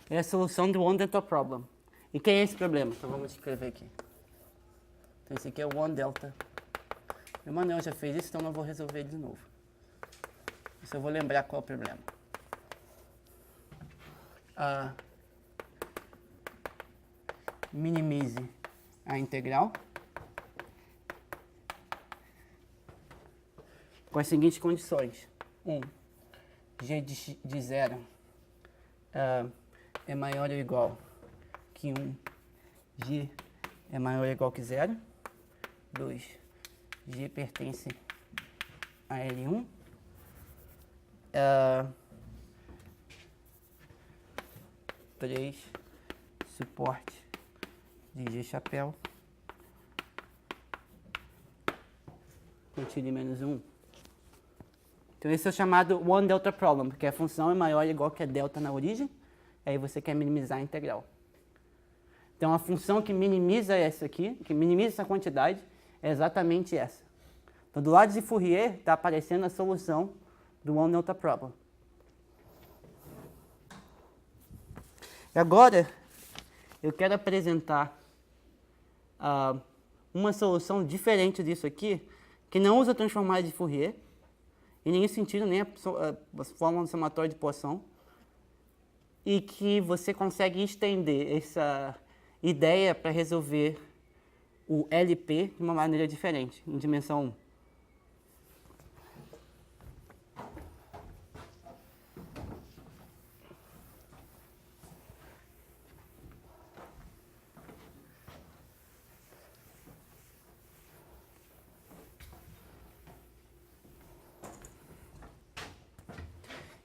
é a solução do one delta problem. E quem é esse problema? Então vamos escrever aqui. Então esse aqui é o one delta. O Manuel já fez isso, então não vou resolver de novo. Eu só vou lembrar qual é o problema. Minimize a integral com as seguintes condições. 1. G de 0 é maior ou igual que 1. G é maior ou igual que 0. 2. G pertence a L1. 3. Suporte de G chapéu com τ de menos 1. Então esse é o chamado one delta problem, porque a função é maior ou igual que a delta na origem, aí você quer minimizar a integral. Então a função que minimiza essa aqui, que minimiza essa quantidade, é exatamente essa. Então do lado de Fourier está aparecendo a solução do one delta problem. E agora eu quero apresentar uma solução diferente disso aqui, que não usa transformada de Fourier, em nenhum sentido, nem a fórmula somatória de Poisson, e que você consegue estender essa ideia para resolver o LP de uma maneira diferente, em dimensão 1.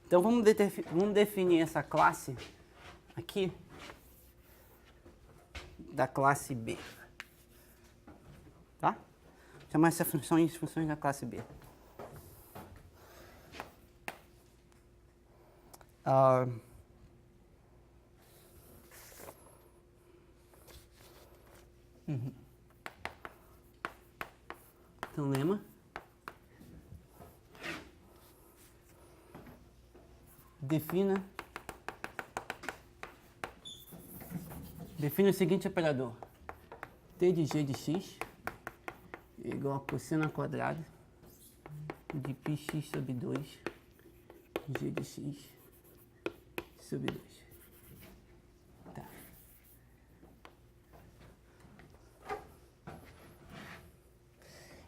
Então vamos definir essa classe aqui da classe B, tá? Chamar essas funções de funções da classe B. Então lema. Defina o seguinte operador. T de G de x é igual a cosseno quadrado de πx sobre 2 G de x sobre 2. Tá.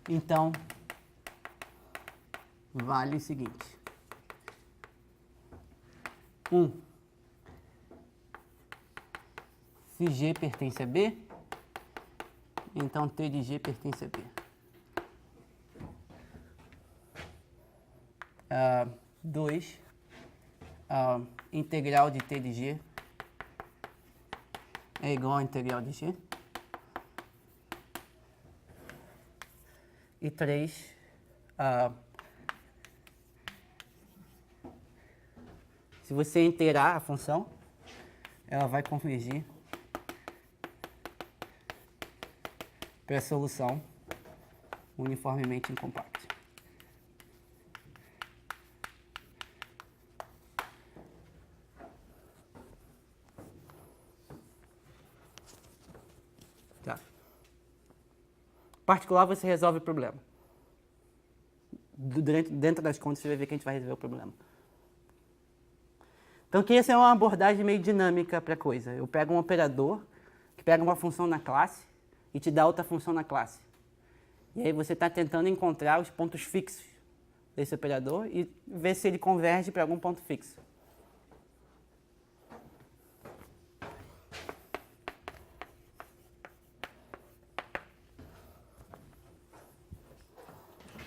Então, vale o seguinte. 1. Se G pertence a B, então T de G pertence a B. 2. Integral de T de G é igual a integral de G. E 3. Se você inteirar a função, ela vai convergir para a solução uniformemente incompacta. Tá. Particular, você resolve o problema. Dentro das contas, você vai ver que a gente vai resolver o problema. Então, que essa é uma abordagem meio dinâmica para a coisa. Eu pego um operador que pega uma função na classe e te dá outra função na classe. E aí você está tentando encontrar os pontos fixos desse operador e ver se ele converge para algum ponto fixo.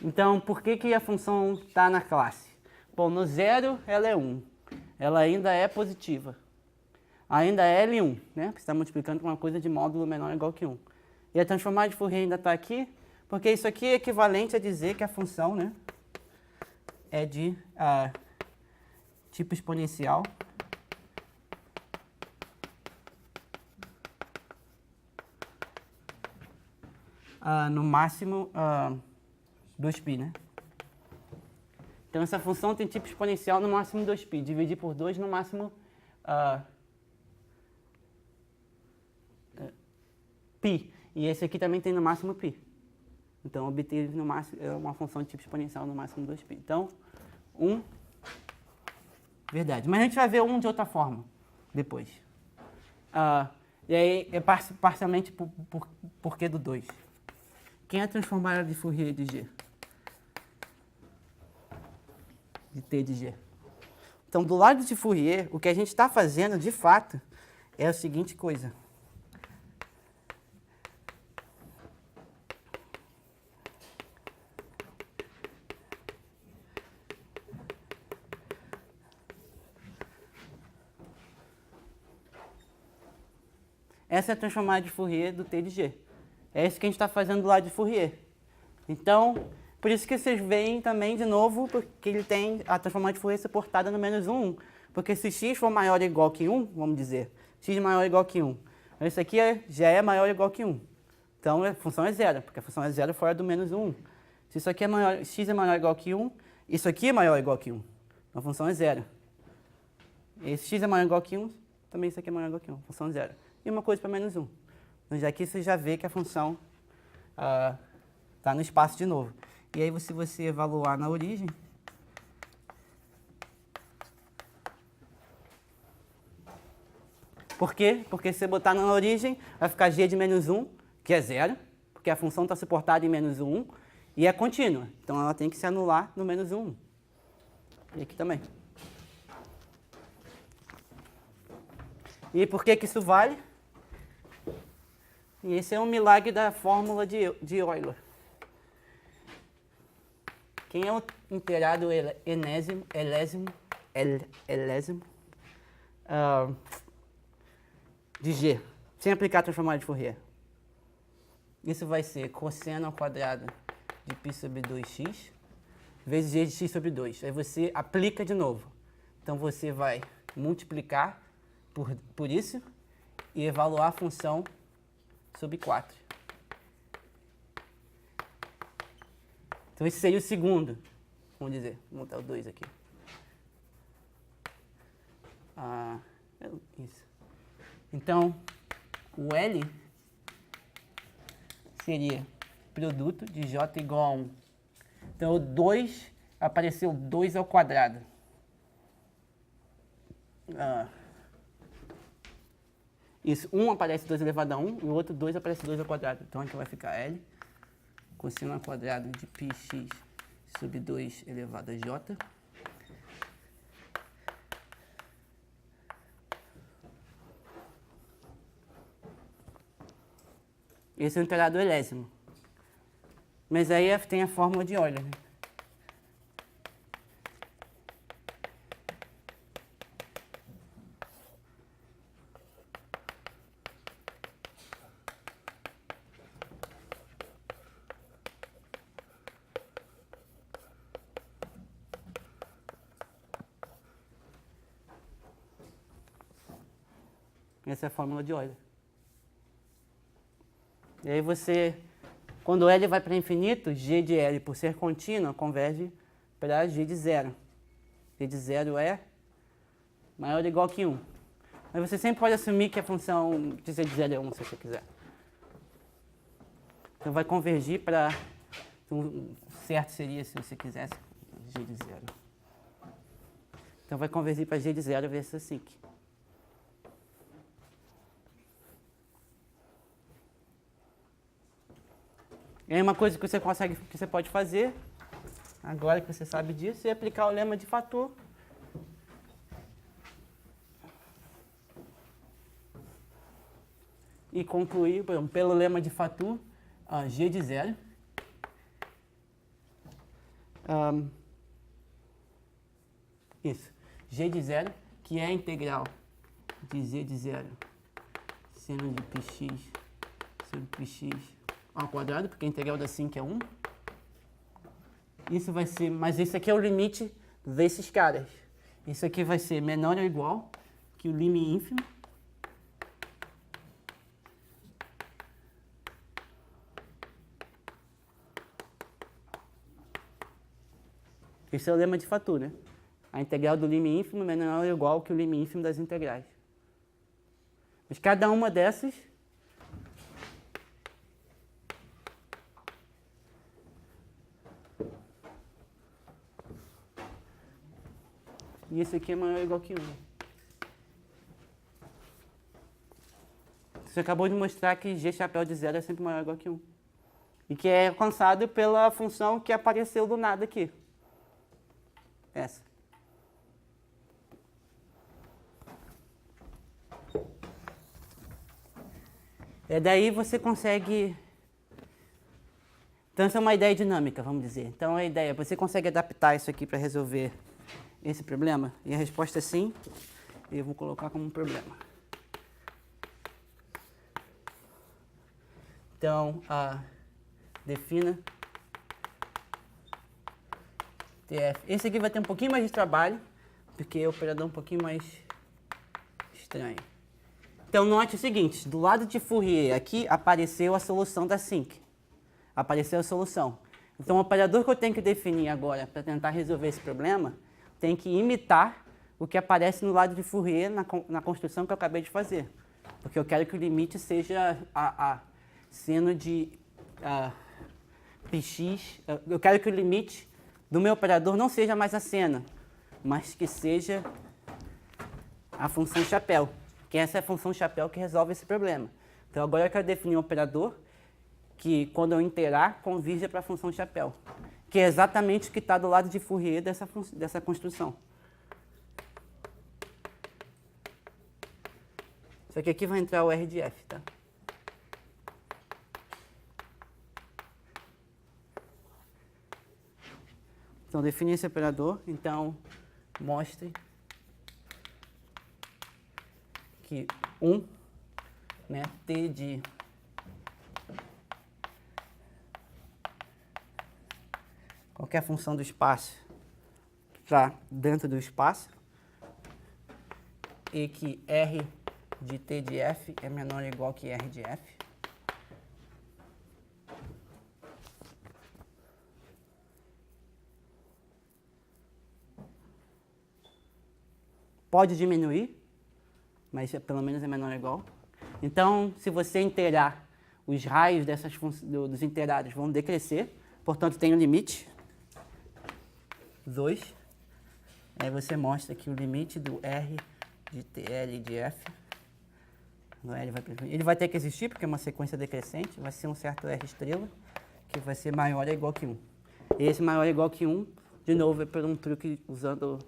Então, por que a função está na classe? Bom, no 0 ela é 1. Ela ainda é positiva. ainda é L1, né? Porque você está multiplicando com uma coisa de módulo menor ou igual que 1. E a transformada de Fourier ainda está aqui, porque isso aqui é equivalente a dizer que a função, né, é de tipo exponencial no máximo 2π, né? Então essa função tem tipo exponencial no máximo 2π. Dividir por 2 no máximo π. E esse aqui também tem no máximo π. Então obter no máximo é uma função de tipo exponencial no máximo 2π. Então, 1, verdade. Mas a gente vai ver 1 de outra forma depois. E aí é parcialmente por que do 2. Quem é a transformada de Fourier de G? De T de G. Então, do lado de Fourier, o que a gente está fazendo, de fato, é a seguinte coisa. Essa é a transformada de Fourier do T de G. É isso que a gente está fazendo do lado de Fourier. Então, por isso que vocês veem também, de novo, porque ele tem a transformada de Fourier suportada no menos 1. Porque se x for maior ou igual que 1, vamos dizer, x maior ou igual que 1, isso aqui já é maior ou igual que 1. Então, a função é zero, porque a função é zero fora do menos 1. Se isso aqui é maior, x é maior ou igual que 1, isso aqui é maior ou igual que 1. Então, a função é zero. Esse x é maior ou igual que 1, também isso aqui é maior ou igual que 1. A função é zero. E uma coisa para menos 1. Então, aqui você já vê que a função está no espaço de novo. E aí, se você evaluar na origem, por quê? Porque se você botar na origem, vai ficar g de menos 1, que é zero, porque a função está suportada em menos 1, e é contínua. Então, ela tem que se anular no menos 1. E aqui também. E por que isso vale? E esse é um milagre da fórmula de Euler. Quem é o integrado enésimo de G, sem aplicar a transformada de Fourier? Isso vai ser cosseno ao quadrado de π sobre 2x vezes g de x sobre 2. Aí você aplica de novo. Então você vai multiplicar por isso e evaluar a função sobre 4. Então esse seria o segundo, vamos dizer, vou botar o 2 aqui. Isso. Então, o L seria produto de J igual a 1. Então, o 2, apareceu 2 ao quadrado. Isso, 1 aparece 2 elevado a 1 e o outro 2 aparece 2 ao quadrado. Então, aqui vai ficar L cosseno ao quadrado de πx sobre 2 elevado a j. Esse é o integrado enésimo. Mas aí tem a fórmula de Euler, né? Essa é a fórmula de Euler. E aí você, quando L vai para infinito, G de L, por ser contínua, converge para G de zero. G de zero é maior ou igual que 1. Mas você sempre pode assumir que a função de G de zero é 1, se você quiser. Então vai convergir para... Então, certo seria se você quisesse G de zero. Então vai convergir para G de zero vezes assim. E aí uma coisa que você pode fazer, agora que você sabe disso, é aplicar o lema de fator. E concluir, por exemplo, pelo lema de fator, G de zero. Isso, G de zero, que é a integral de z de 0 seno de πx sobre πx ao quadrado, porque a integral da sinc é 1. Isso vai ser, mas esse aqui é o limite desses caras. Isso aqui vai ser menor ou igual que o lime ínfimo esse é o lema de Fatou, né? A integral do lime ínfimo é menor ou igual que o lime ínfimo das integrais. Mas cada uma dessas e esse aqui é maior ou igual que 1. Você acabou de mostrar que g chapéu de 0 é sempre maior ou igual que 1. E que é alcançado pela função que apareceu do nada aqui. Essa. E daí você consegue... Então essa é uma ideia dinâmica, vamos dizer. Então a ideia, você consegue adaptar isso aqui para resolver esse problema? E a resposta é sim. E eu vou colocar como um problema. Então, defina TF. Esse aqui vai ter um pouquinho mais de trabalho, porque é o operador um pouquinho mais estranho. Então, note o seguinte, do lado de Fourier aqui apareceu a solução da sinc. Apareceu a solução. Então, o operador que eu tenho que definir agora para tentar resolver esse problema tem que imitar o que aparece no lado de Fourier na construção que eu acabei de fazer. Porque eu quero que o limite seja a seno de px. Eu quero que o limite do meu operador não seja mais a seno, mas que seja a função chapéu. Que essa é a função chapéu que resolve esse problema. Então agora eu quero definir um operador que, quando eu interar, convirja para a função chapéu. Que é exatamente o que está do lado de Fourier dessa construção. Só que aqui vai entrar o R de F, tá? Então, defini esse operador. Então, mostre que 1, né, T de qualquer função do espaço está dentro do espaço e que R de T de F é menor ou igual que R de F. Pode diminuir, mas pelo menos é menor ou igual. Então, se você inteirar, os raios dos inteirados vão decrescer, portanto, tem um limite, 2. Aí você mostra que o limite do R de TL e de F, ele vai ter que existir, porque é uma sequência decrescente, vai ser um certo R estrela, que vai ser maior ou igual que 1. E esse maior ou igual que 1, de novo, é por um truque usando o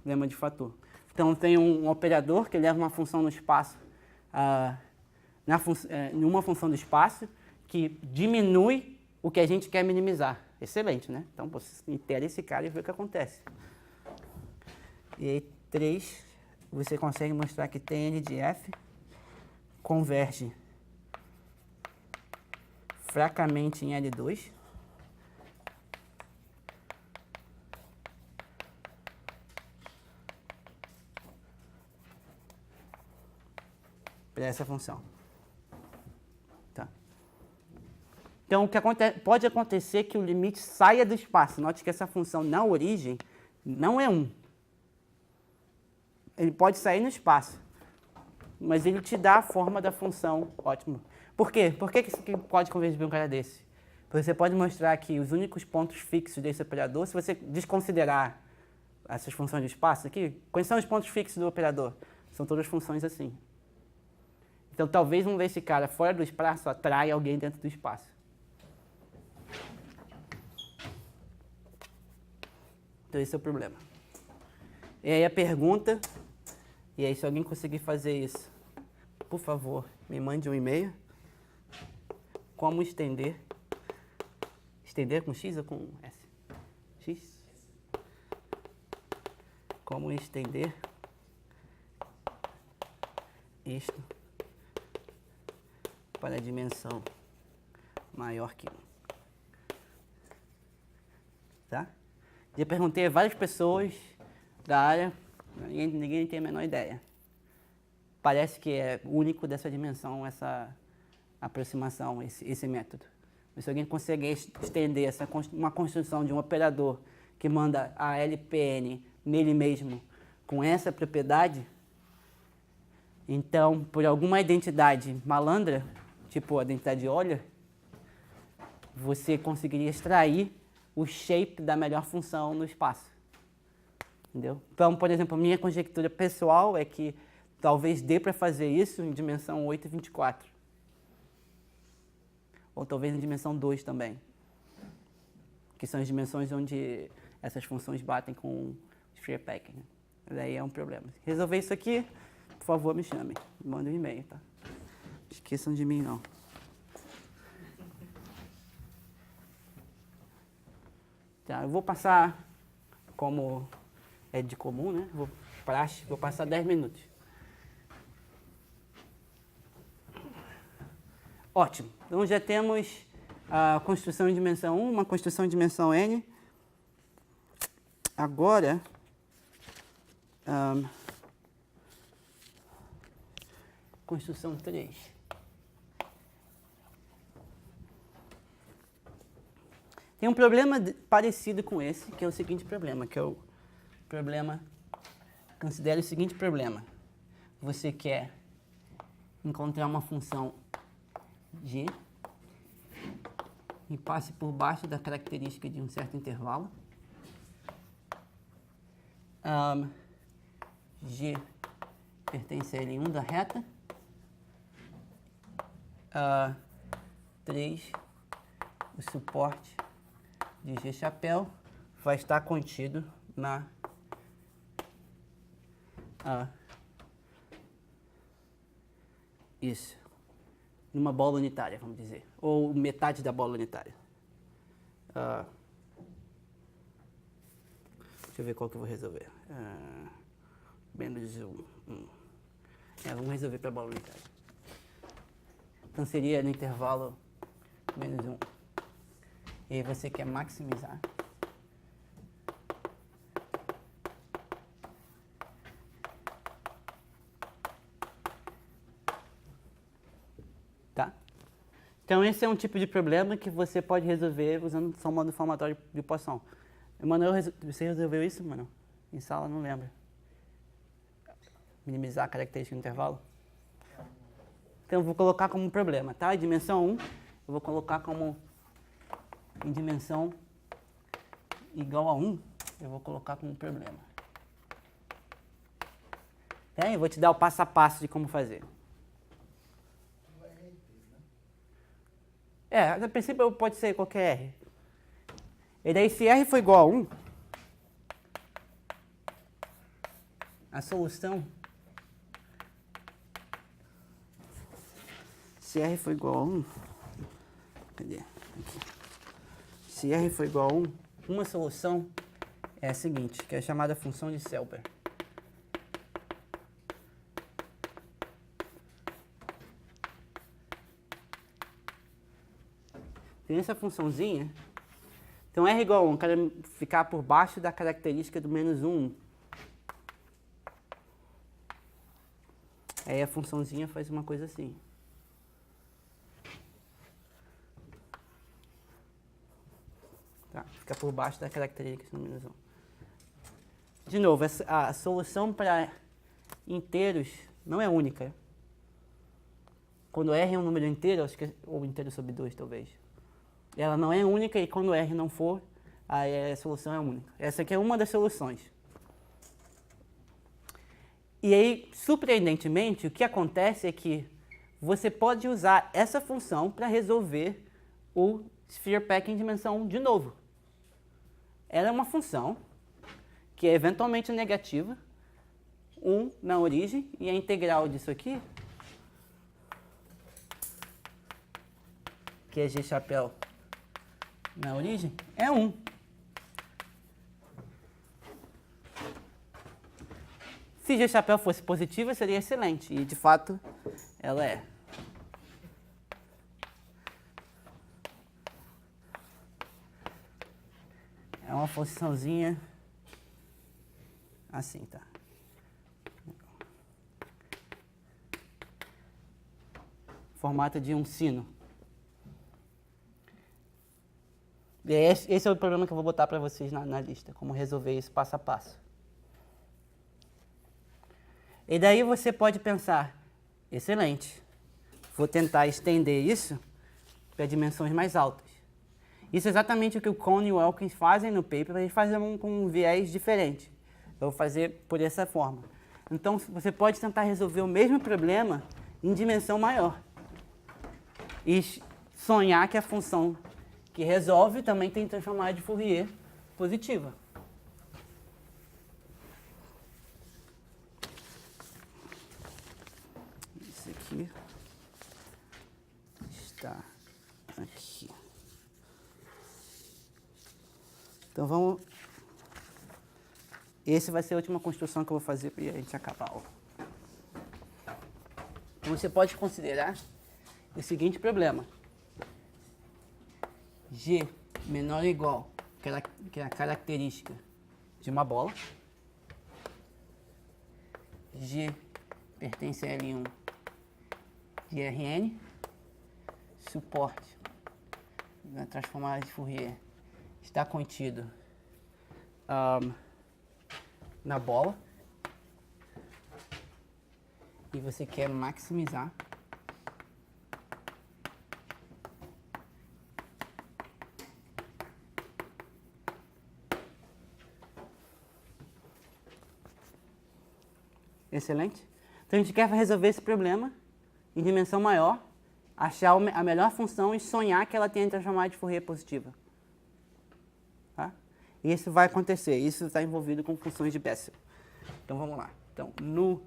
lema de Fatou. Então, tem um operador que leva uma função no espaço, numa função do espaço, que diminui o que a gente quer minimizar. Excelente, né? Então, você itera esse cara e vê o que acontece. E aí, 3, você consegue mostrar que Tn de F converge fracamente em L2. Para essa função. Tá. Então, o que pode acontecer é que o limite saia do espaço. Note que essa função na origem não é 1. Ele pode sair no espaço, mas ele te dá a forma da função. Ótimo. Por quê? Por que isso aqui pode convergir para um cara desse? Porque você pode mostrar que os únicos pontos fixos desse operador, se você desconsiderar essas funções de espaço aqui, quais são os pontos fixos do operador? São todas funções assim. Então, talvez vamos ver esse cara fora do espaço atrai alguém dentro do espaço. Então, esse é o problema. E aí a pergunta, e aí se alguém conseguir fazer isso, por favor, me mande um e-mail. Como estender? Estender com X ou com S? X? Como estender isto para a dimensão maior que 1. Tá? Já perguntei a várias pessoas da área, ninguém tem a menor ideia. Parece que é único dessa dimensão, essa aproximação, esse método. Mas se alguém conseguir estender uma construção de um operador que manda a LPN nele mesmo com essa propriedade, então, por alguma identidade malandra, tipo a identidade Euler, você conseguiria extrair o shape da melhor função no espaço. Entendeu? Então, por exemplo, a minha conjectura pessoal é que talvez dê para fazer isso em dimensão 8 e 24. Ou talvez em dimensão 2 também. Que são as dimensões onde essas funções batem com o sphere packing. Daí é um problema. Resolver isso aqui, por favor, me chame. Manda um e-mail, tá? Esqueçam de mim, não. Tá, eu vou passar, como é de comum, né? Vou passar 10 minutos. Ótimo. Então já temos a construção em dimensão 1, uma construção em dimensão n. Agora, construção 3. Tem um problema parecido com esse, que é o seguinte problema, que é o problema, considere o seguinte problema. Você quer encontrar uma função g e passe por baixo da característica de um certo intervalo. G pertence a L1 da reta. 3, o suporte de G chapéu vai estar contido na isso, numa bola unitária, vamos dizer, ou metade da bola unitária. Deixa eu ver qual que eu vou resolver. Menos 1. Vamos resolver para a bola unitária. Então seria no intervalo menos 1. E aí você quer maximizar. Tá? Então esse é um tipo de problema que você pode resolver usando só o modo formatório de Poisson. Emanuel, você resolveu isso, Emanuel? Em sala, não lembro. Minimizar a característica do intervalo? Então eu vou colocar como um problema, tá? Em dimensão 1, eu vou colocar como em dimensão igual a 1, eu vou colocar como problema. Tá? Eu vou te dar o passo a passo de como fazer. A princípio pode ser qualquer R. E daí se R for igual a 1, a solução, se R for igual a 1, cadê? Aqui. Se R for igual a 1, uma solução é a seguinte, que é a chamada função de Selber. Tem essa funçãozinha. Então R igual a 1, quero ficar por baixo da característica do menos 1. Aí a funçãozinha faz uma coisa assim. Tá, fica por baixo da característica do menos 1. De novo, a solução para inteiros não é única. Quando R é um número inteiro, acho que é, ou inteiro sobre 2 talvez. Ela não é única e quando R não for, aí a solução é única. Essa aqui é uma das soluções. E aí, surpreendentemente, o que acontece é que você pode usar essa função para resolver o sphere packing em dimensão 1 de novo. Ela é uma função que é eventualmente negativa, 1 na origem, e a integral disso aqui, que é G chapéu na origem, é 1. Se G chapéu fosse positiva, seria excelente. E, de fato, ela é. É uma funçãozinha assim, tá? Formato de um sino. E esse é o problema que eu vou botar para vocês na lista, como resolver isso passo a passo. E daí você pode pensar, excelente, vou tentar estender isso para dimensões mais altas. Isso é exatamente o que o Kohn e o Elkins fazem no paper, eles fazem com um viés diferente. Eu vou fazer por essa forma. Então, você pode tentar resolver o mesmo problema em dimensão maior. E sonhar que a função que resolve também tem transformada de Fourier positiva. Isso aqui está aqui. Então vamos... Esse vai ser a última construção que eu vou fazer para a gente acabar. Ó. Então você pode considerar o seguinte problema. G menor ou igual, que é a característica de uma bola. G pertence a L1 de Rn. Suporte na transformada de Fourier está contido na bola. E você quer maximizar excelente. Então a gente quer resolver esse problema em dimensão maior, achar a melhor função e sonhar que ela tenha transformada de Fourier positiva. Tá? E isso vai acontecer, isso está envolvido com funções de Bessel. Então vamos lá. Então, nu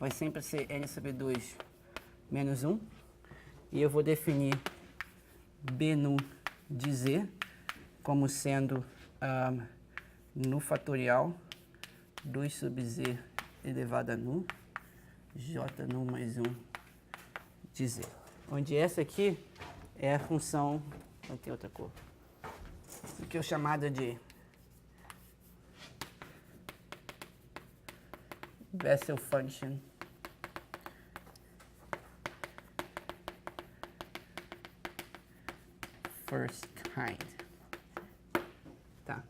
vai sempre ser n sobre 2 menos 1. E eu vou definir b nu de z como sendo nu fatorial 2 sobre z elevado a nu, j nu mais 1 de z. Onde essa aqui é a função... Não tem outra cor. Isso aqui é o chamado de Bessel function first kind. Tá.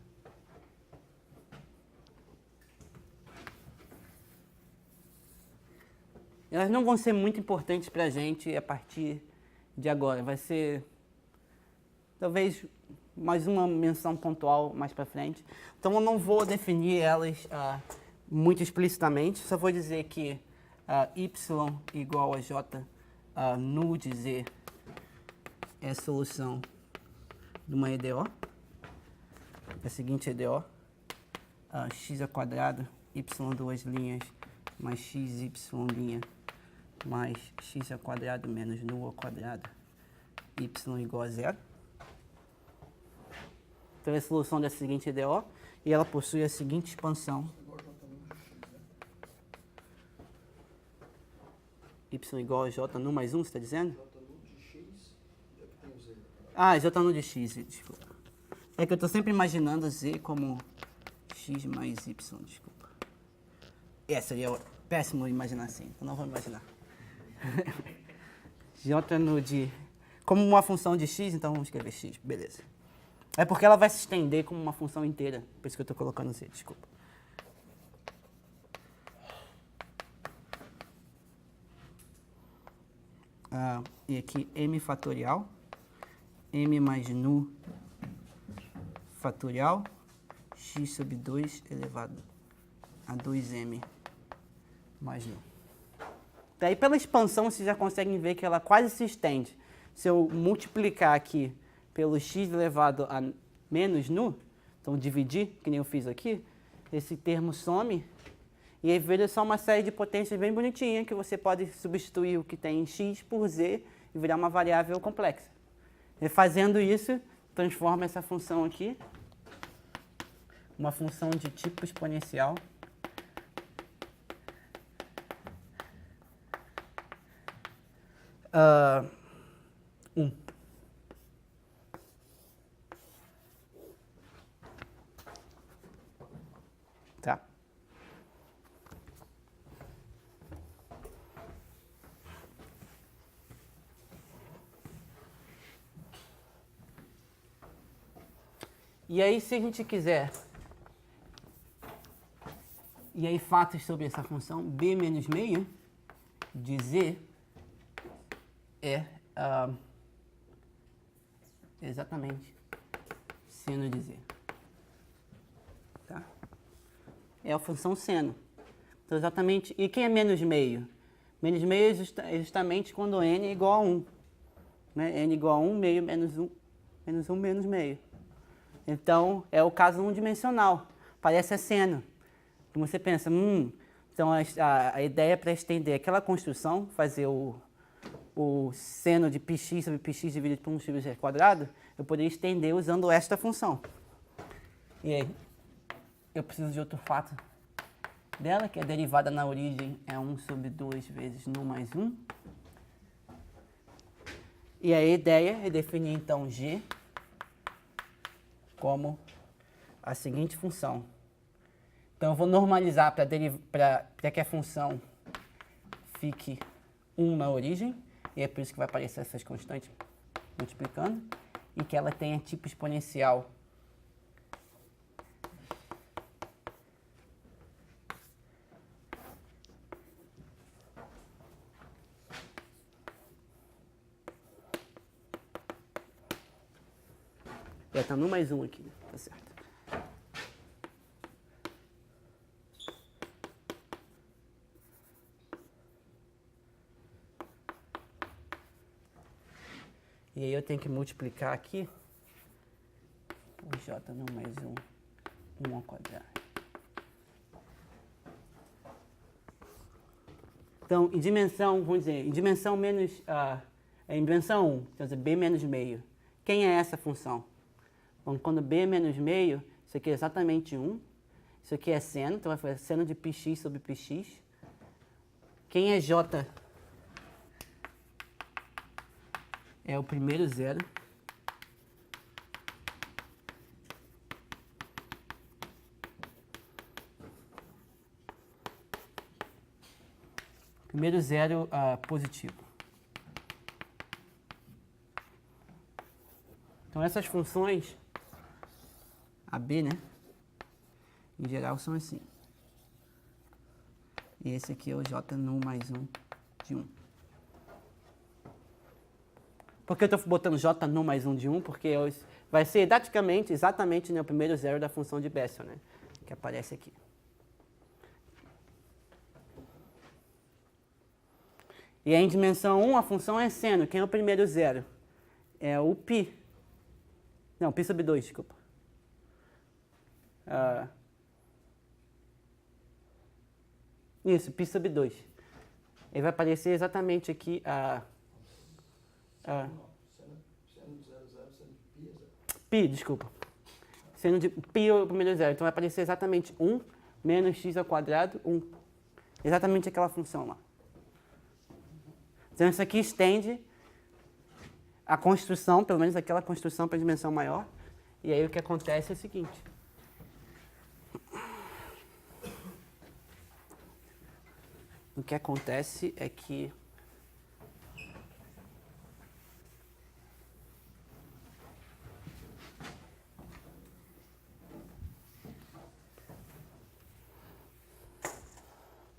Elas não vão ser muito importantes para a gente a partir de agora. Vai ser talvez mais uma menção pontual mais para frente. Então eu não vou definir elas muito explicitamente, só vou dizer que y igual a j nu de z é a solução de uma EDO, a seguinte EDO, x ao quadrado, y duas linhas, mais xy linha, mais x ao quadrado menos nu ao quadrado, y igual a zero. Então é a solução da seguinte EDO, e ela possui a seguinte expansão. Y igual a j nu mais 1, você está dizendo? J nu de x, já que tem o z. Ah, j nu de x, desculpa. É que eu estou sempre imaginando z como x mais y, desculpa. Seria péssimo imaginar assim, então não vou imaginar. J nu de... Como uma função de x, então vamos escrever x, beleza. É porque ela vai se estender como uma função inteira, por isso que eu estou colocando z, desculpa. E aqui m fatorial, m mais nu fatorial, x sobre 2 elevado a 2m mais nu. Daí pela expansão vocês já conseguem ver que ela quase se estende. Se eu multiplicar aqui pelo x elevado a menos nu, então dividir, que nem eu fiz aqui, esse termo some, e aí vira só uma série de potências bem bonitinha, que você pode substituir o que tem em x por z e virar uma variável complexa. E fazendo isso, transforma essa função aqui, uma função de tipo exponencial 1. Tá? E aí, se a gente quiser... E aí, fatos sobre essa função b menos meio de z é exatamente seno de z. Tá? É a função seno. Então, exatamente... E quem é menos meio? Menos meio é justamente quando n é igual a 1. Né? N igual a 1, meio menos 1, menos 1 menos meio. Então, é o caso unidimensional. Parece a seno. E você pensa, então a ideia é para estender aquela construção, fazer o seno de πx sobre πx dividido por 1 sobre z quadrado, eu poderia estender usando esta função. E aí, eu preciso de outro fato dela, que a derivada na origem é 1 sobre 2 vezes nu mais 1. E a ideia é definir, então, g como a seguinte função. Então, eu vou normalizar para que a função fique 1 na origem, e é por isso que vai aparecer essas constantes multiplicando, e que ela tenha tipo exponencial tá nu mais 1 aqui, né? Tá certo. E aí eu tenho que multiplicar aqui por j nu mais 1 ao quadrado. Então, em dimensão, vamos dizer, em dimensão menos, em dimensão 1, quer dizer, b menos meio. Quem é essa função? Bom, quando b é menos meio, isso aqui é exatamente 1. Isso aqui é seno, então vai fazer seno de πx sobre πx. Quem é j? É o primeiro zero. Primeiro zero positivo. Então, essas funções, a b, né? Em geral, são assim. E esse aqui é o j nu mais 1 de 1. Por que eu estou botando j nu mais 1 de 1? Porque vai ser didaticamente, exatamente, né, o primeiro zero da função de Bessel, né? Que aparece aqui. E aí, em dimensão 1, a função é seno. Quem é o primeiro zero? É o π. Não, π sobre 2, desculpa. Isso, π sobre 2. Ele vai aparecer exatamente aqui Seno de 0, 0, seno de π é 0. π, desculpa. Seno de π é o primeiro zero. Então vai aparecer exatamente 1 menos x ao quadrado, 1. Exatamente aquela função lá. Então isso aqui estende a construção, pelo menos aquela construção para a dimensão maior. E aí o que acontece é o seguinte. O que acontece é que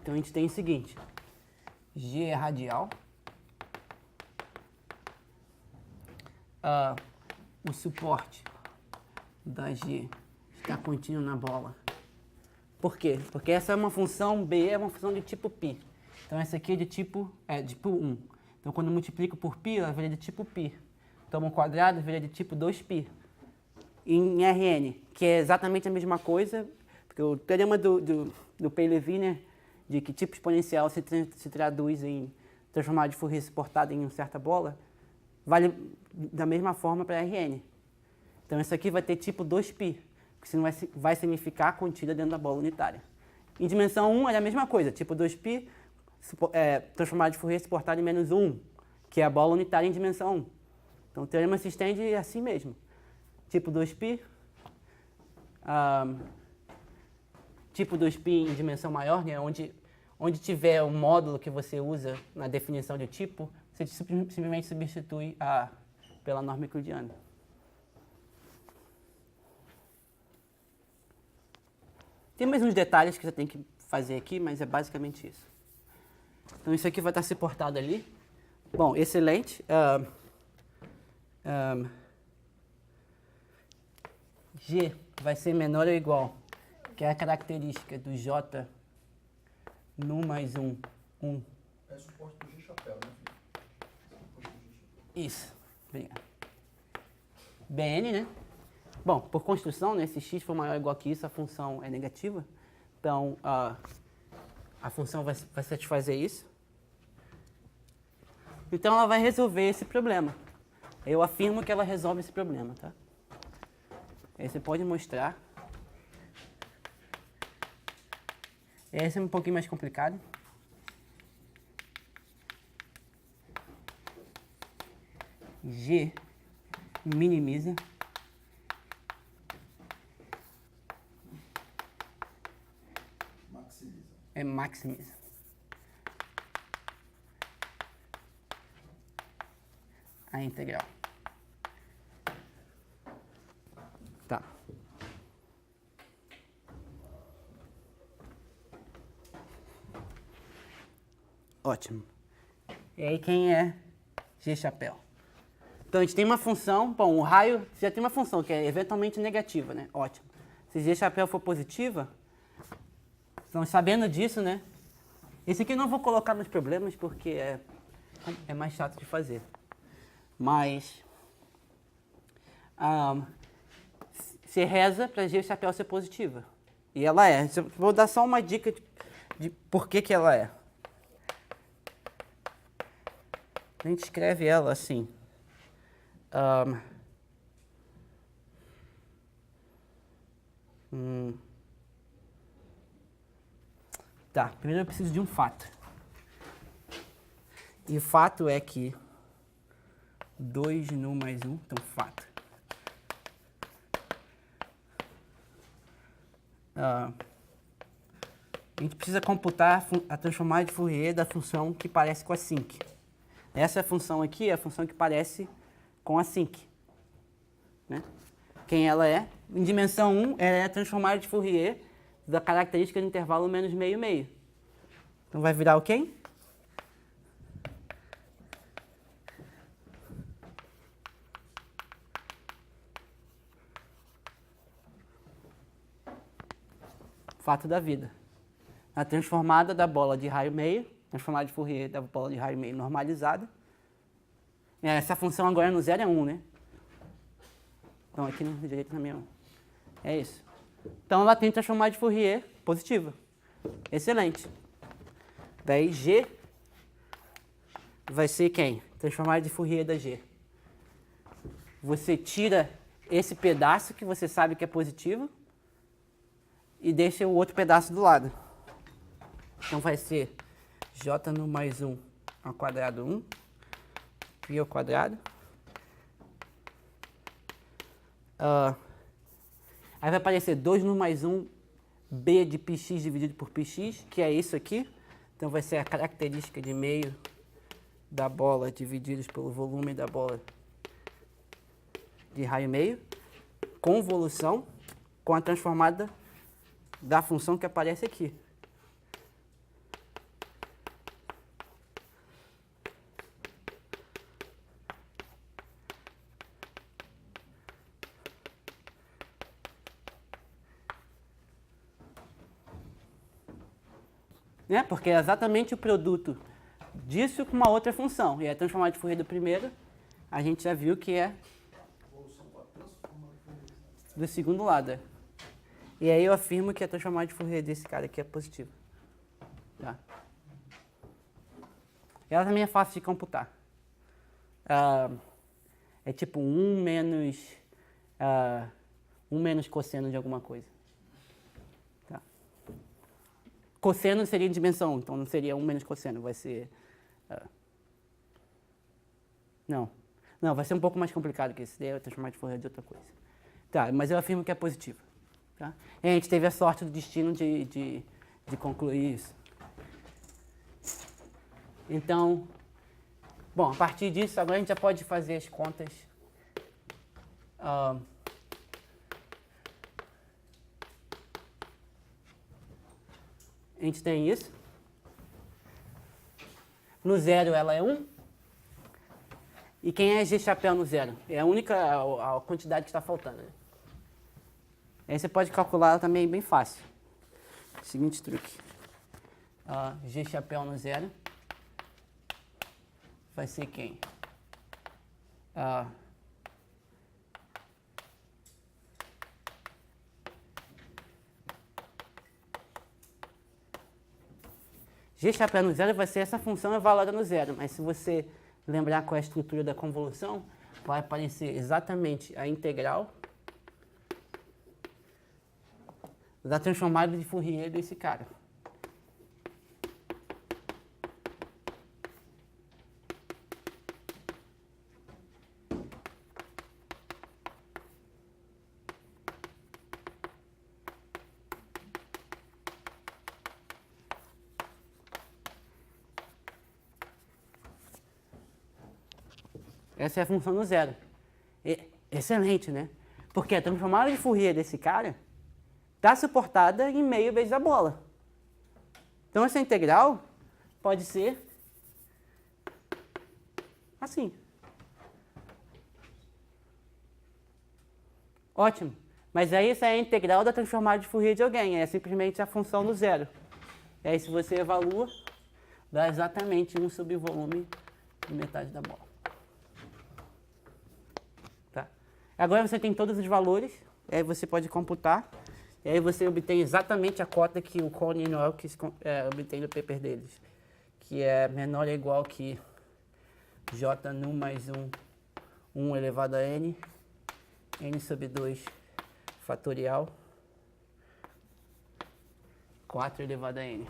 então a gente tem o seguinte, G é radial, o suporte da G está contínuo na bola. Por quê? Porque essa é uma função B, é uma função de tipo π. Então essa aqui é de tipo 1. Então quando eu multiplico por π, ela vira de tipo π. Toma um quadrado, vira de tipo 2π. Em Rn, que é exatamente a mesma coisa, porque o teorema do P-Levy, né, de que tipo exponencial se traduz em transformado de Fourier suportado em uma certa bola, vale da mesma forma para Rn. Então isso aqui vai ter tipo 2π, que senão vai significar a contida dentro da bola unitária. Em dimensão 1 é a mesma coisa, tipo 2π, transformado de Fourier suportado em menos 1, que é a bola unitária em dimensão 1. Então, o teorema se estende assim mesmo. Tipo 2π, tipo 2π em dimensão maior, né? Onde tiver o módulo que você usa na definição de tipo, você simplesmente substitui pela norma euclidiana. Tem mais uns detalhes que você tem que fazer aqui, mas é basicamente isso. Então, isso aqui vai estar suportado ali. Bom, excelente. G vai ser menor ou igual, que é a característica do J nu mais 1. É suporte do G chapéu, né, Felipe? Suporte do G chapéu. Isso. Obrigado. Bn, né? Bom, por construção, né, se x for maior ou igual que isso, a função é negativa. Então, a função vai satisfazer isso. Então, ela vai resolver esse problema. Eu afirmo que ela resolve esse problema, tá? Aí você pode mostrar. Esse é um pouquinho mais complicado. G minimiza. Maximiza. A integral. Tá. Ótimo. E aí quem é G chapéu? Então a gente tem uma função, bom, o raio já tem uma função que é eventualmente negativa, né? Ótimo. Se G chapéu for positiva, então sabendo disso, né? Esse aqui eu não vou colocar nos problemas porque é mais chato de fazer. Mas você reza para G chapéu ser positiva. E ela é. Vou dar só uma dica de por que ela é. A gente escreve ela assim. Tá, primeiro eu preciso de um fato. E o fato é que 2 nu mais 1, então fato. A gente precisa computar a transformada de Fourier da função que parece com a sinc. Essa função aqui é a função que parece com a sinc. Né? Quem ela é? Em dimensão 1, ela é a transformada de Fourier da característica do intervalo menos meio, meio. Então vai virar o quem? Fato da vida. A transformada da bola de raio meio, transformada de Fourier da bola de raio meio normalizada. Essa função agora no 0 é 1, né? Então aqui no direito na minha 1. É isso. Então ela tem transformada de Fourier positiva. Excelente. Daí G vai ser quem? Transformada de Fourier da G. Você tira esse pedaço que você sabe que é positivo e deixa o outro pedaço do lado. Então vai ser J nu mais 1 ao quadrado 1, π ao quadrado. Aí vai aparecer 2 nu mais 1 B de πx dividido por πx, que é isso aqui. Então vai ser a característica de meio da bola divididos pelo volume da bola de raio meio, convolução com a transformada da função que aparece aqui. Né? Porque é exatamente o produto disso com uma outra função. E a transformada de Fourier do primeiro, a gente já viu que é do segundo lado. E aí eu afirmo que a transformada de Fourier desse cara aqui é positiva. Tá? Ela também é fácil de computar. É tipo 1 menos cosseno de alguma coisa. Tá? Cosseno seria em dimensão 1, então não seria 1 menos cosseno, vai ser Não. Não, vai ser um pouco mais complicado que esse. Daí eu transformar de Fourier de outra coisa. Tá, mas eu afirmo que é positivo. Tá? E a gente teve a sorte do destino de concluir isso. Então, bom, a partir disso, agora a gente já pode fazer as contas. A gente tem isso. No zero ela é 1. E quem é G chapéu no zero? É a única a quantidade que está faltando. Né? Aí você pode calcular também bem fácil. Seguinte truque. G chapéu no zero vai ser quem? G chapéu no zero vai ser essa função evaluada no zero, mas se você lembrar qual é a estrutura da convolução, vai aparecer exatamente a integral da transformada de Fourier desse cara. Essa é a função no zero. Excelente, né? Porque a transformada de Fourier desse cara está suportada em meio vezes a bola. Então, essa integral pode ser assim. Ótimo. Mas aí essa é a integral da transformada de Fourier de alguém. É simplesmente a função do zero. E aí, se você evalua, dá exatamente 1 sobre o volume de metade da bola. Tá? Agora você tem todos os valores. E aí você pode computar. E aí você obtém exatamente a cota que o Cohen e o Elkins obtém no paper deles. Que é menor ou igual que J nu mais 1 elevado a n, n sobre 2 fatorial, 4 elevado a n.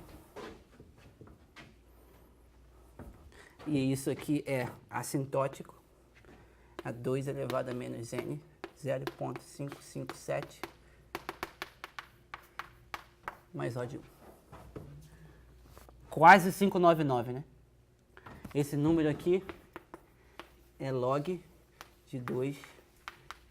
E isso aqui é assintótico, a 2 elevado a menos n, 0,557 mais O de 1. Quase 599, né? Esse número aqui é log de 2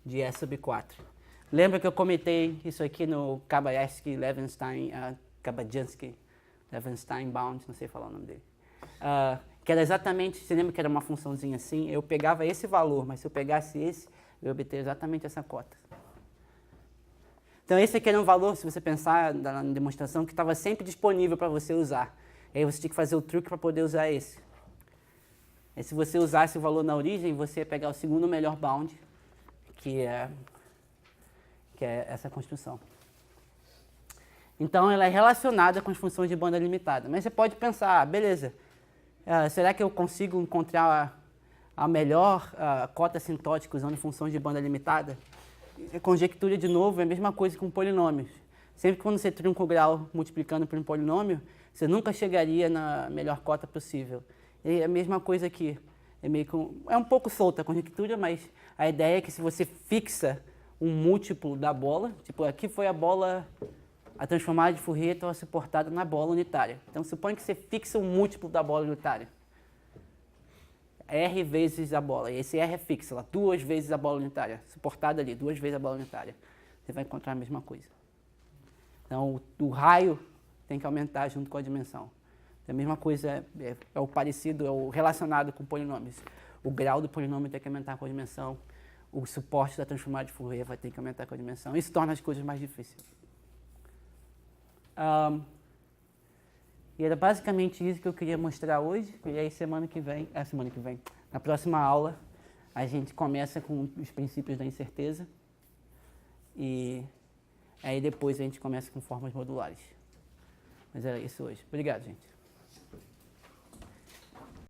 de E sobre 4. Lembra que eu comentei isso aqui no Kabayansky-Levenstein-Bound, não sei falar o nome dele. Que era exatamente, você lembra que era uma funçãozinha assim? Eu pegava esse valor, mas se eu pegasse esse, eu obter exatamente essa cota. Então esse aqui era um valor, se você pensar na demonstração, que estava sempre disponível para você usar. E aí você tinha que fazer o truque para poder usar esse. E se você usasse o valor na origem, você ia pegar o segundo melhor bound, que é essa construção. Então ela é relacionada com as funções de banda limitada. Mas você pode pensar, beleza, será que eu consigo encontrar a melhor cota assintótica usando funções de banda limitada? Conjectura, de novo, é a mesma coisa com polinômios. Sempre que quando você trunca o grau multiplicando por um polinômio, você nunca chegaria na melhor cota possível. E é a mesma coisa aqui. É um pouco solta a conjectura, mas a ideia é que se você fixa um múltiplo da bola, tipo, aqui foi a bola, a transformada de Fourier estava suportada na bola unitária. Então, suponha que você fixa um múltiplo da bola unitária. R vezes a bola. E esse R é fixo, lá, 2 vezes a bola unitária. Suportada ali, 2 vezes a bola unitária. Você vai encontrar a mesma coisa. Então, o raio tem que aumentar junto com a dimensão. A mesma coisa é o parecido, é o relacionado com polinômios. O grau do polinômio tem que aumentar com a dimensão. O suporte da transformada de Fourier vai ter que aumentar com a dimensão. Isso torna as coisas mais difíceis. E era basicamente isso que eu queria mostrar hoje. E aí semana que vem, na próxima aula, a gente começa com os princípios da incerteza. E aí depois a gente começa com formas modulares. Mas era isso hoje. Obrigado, gente.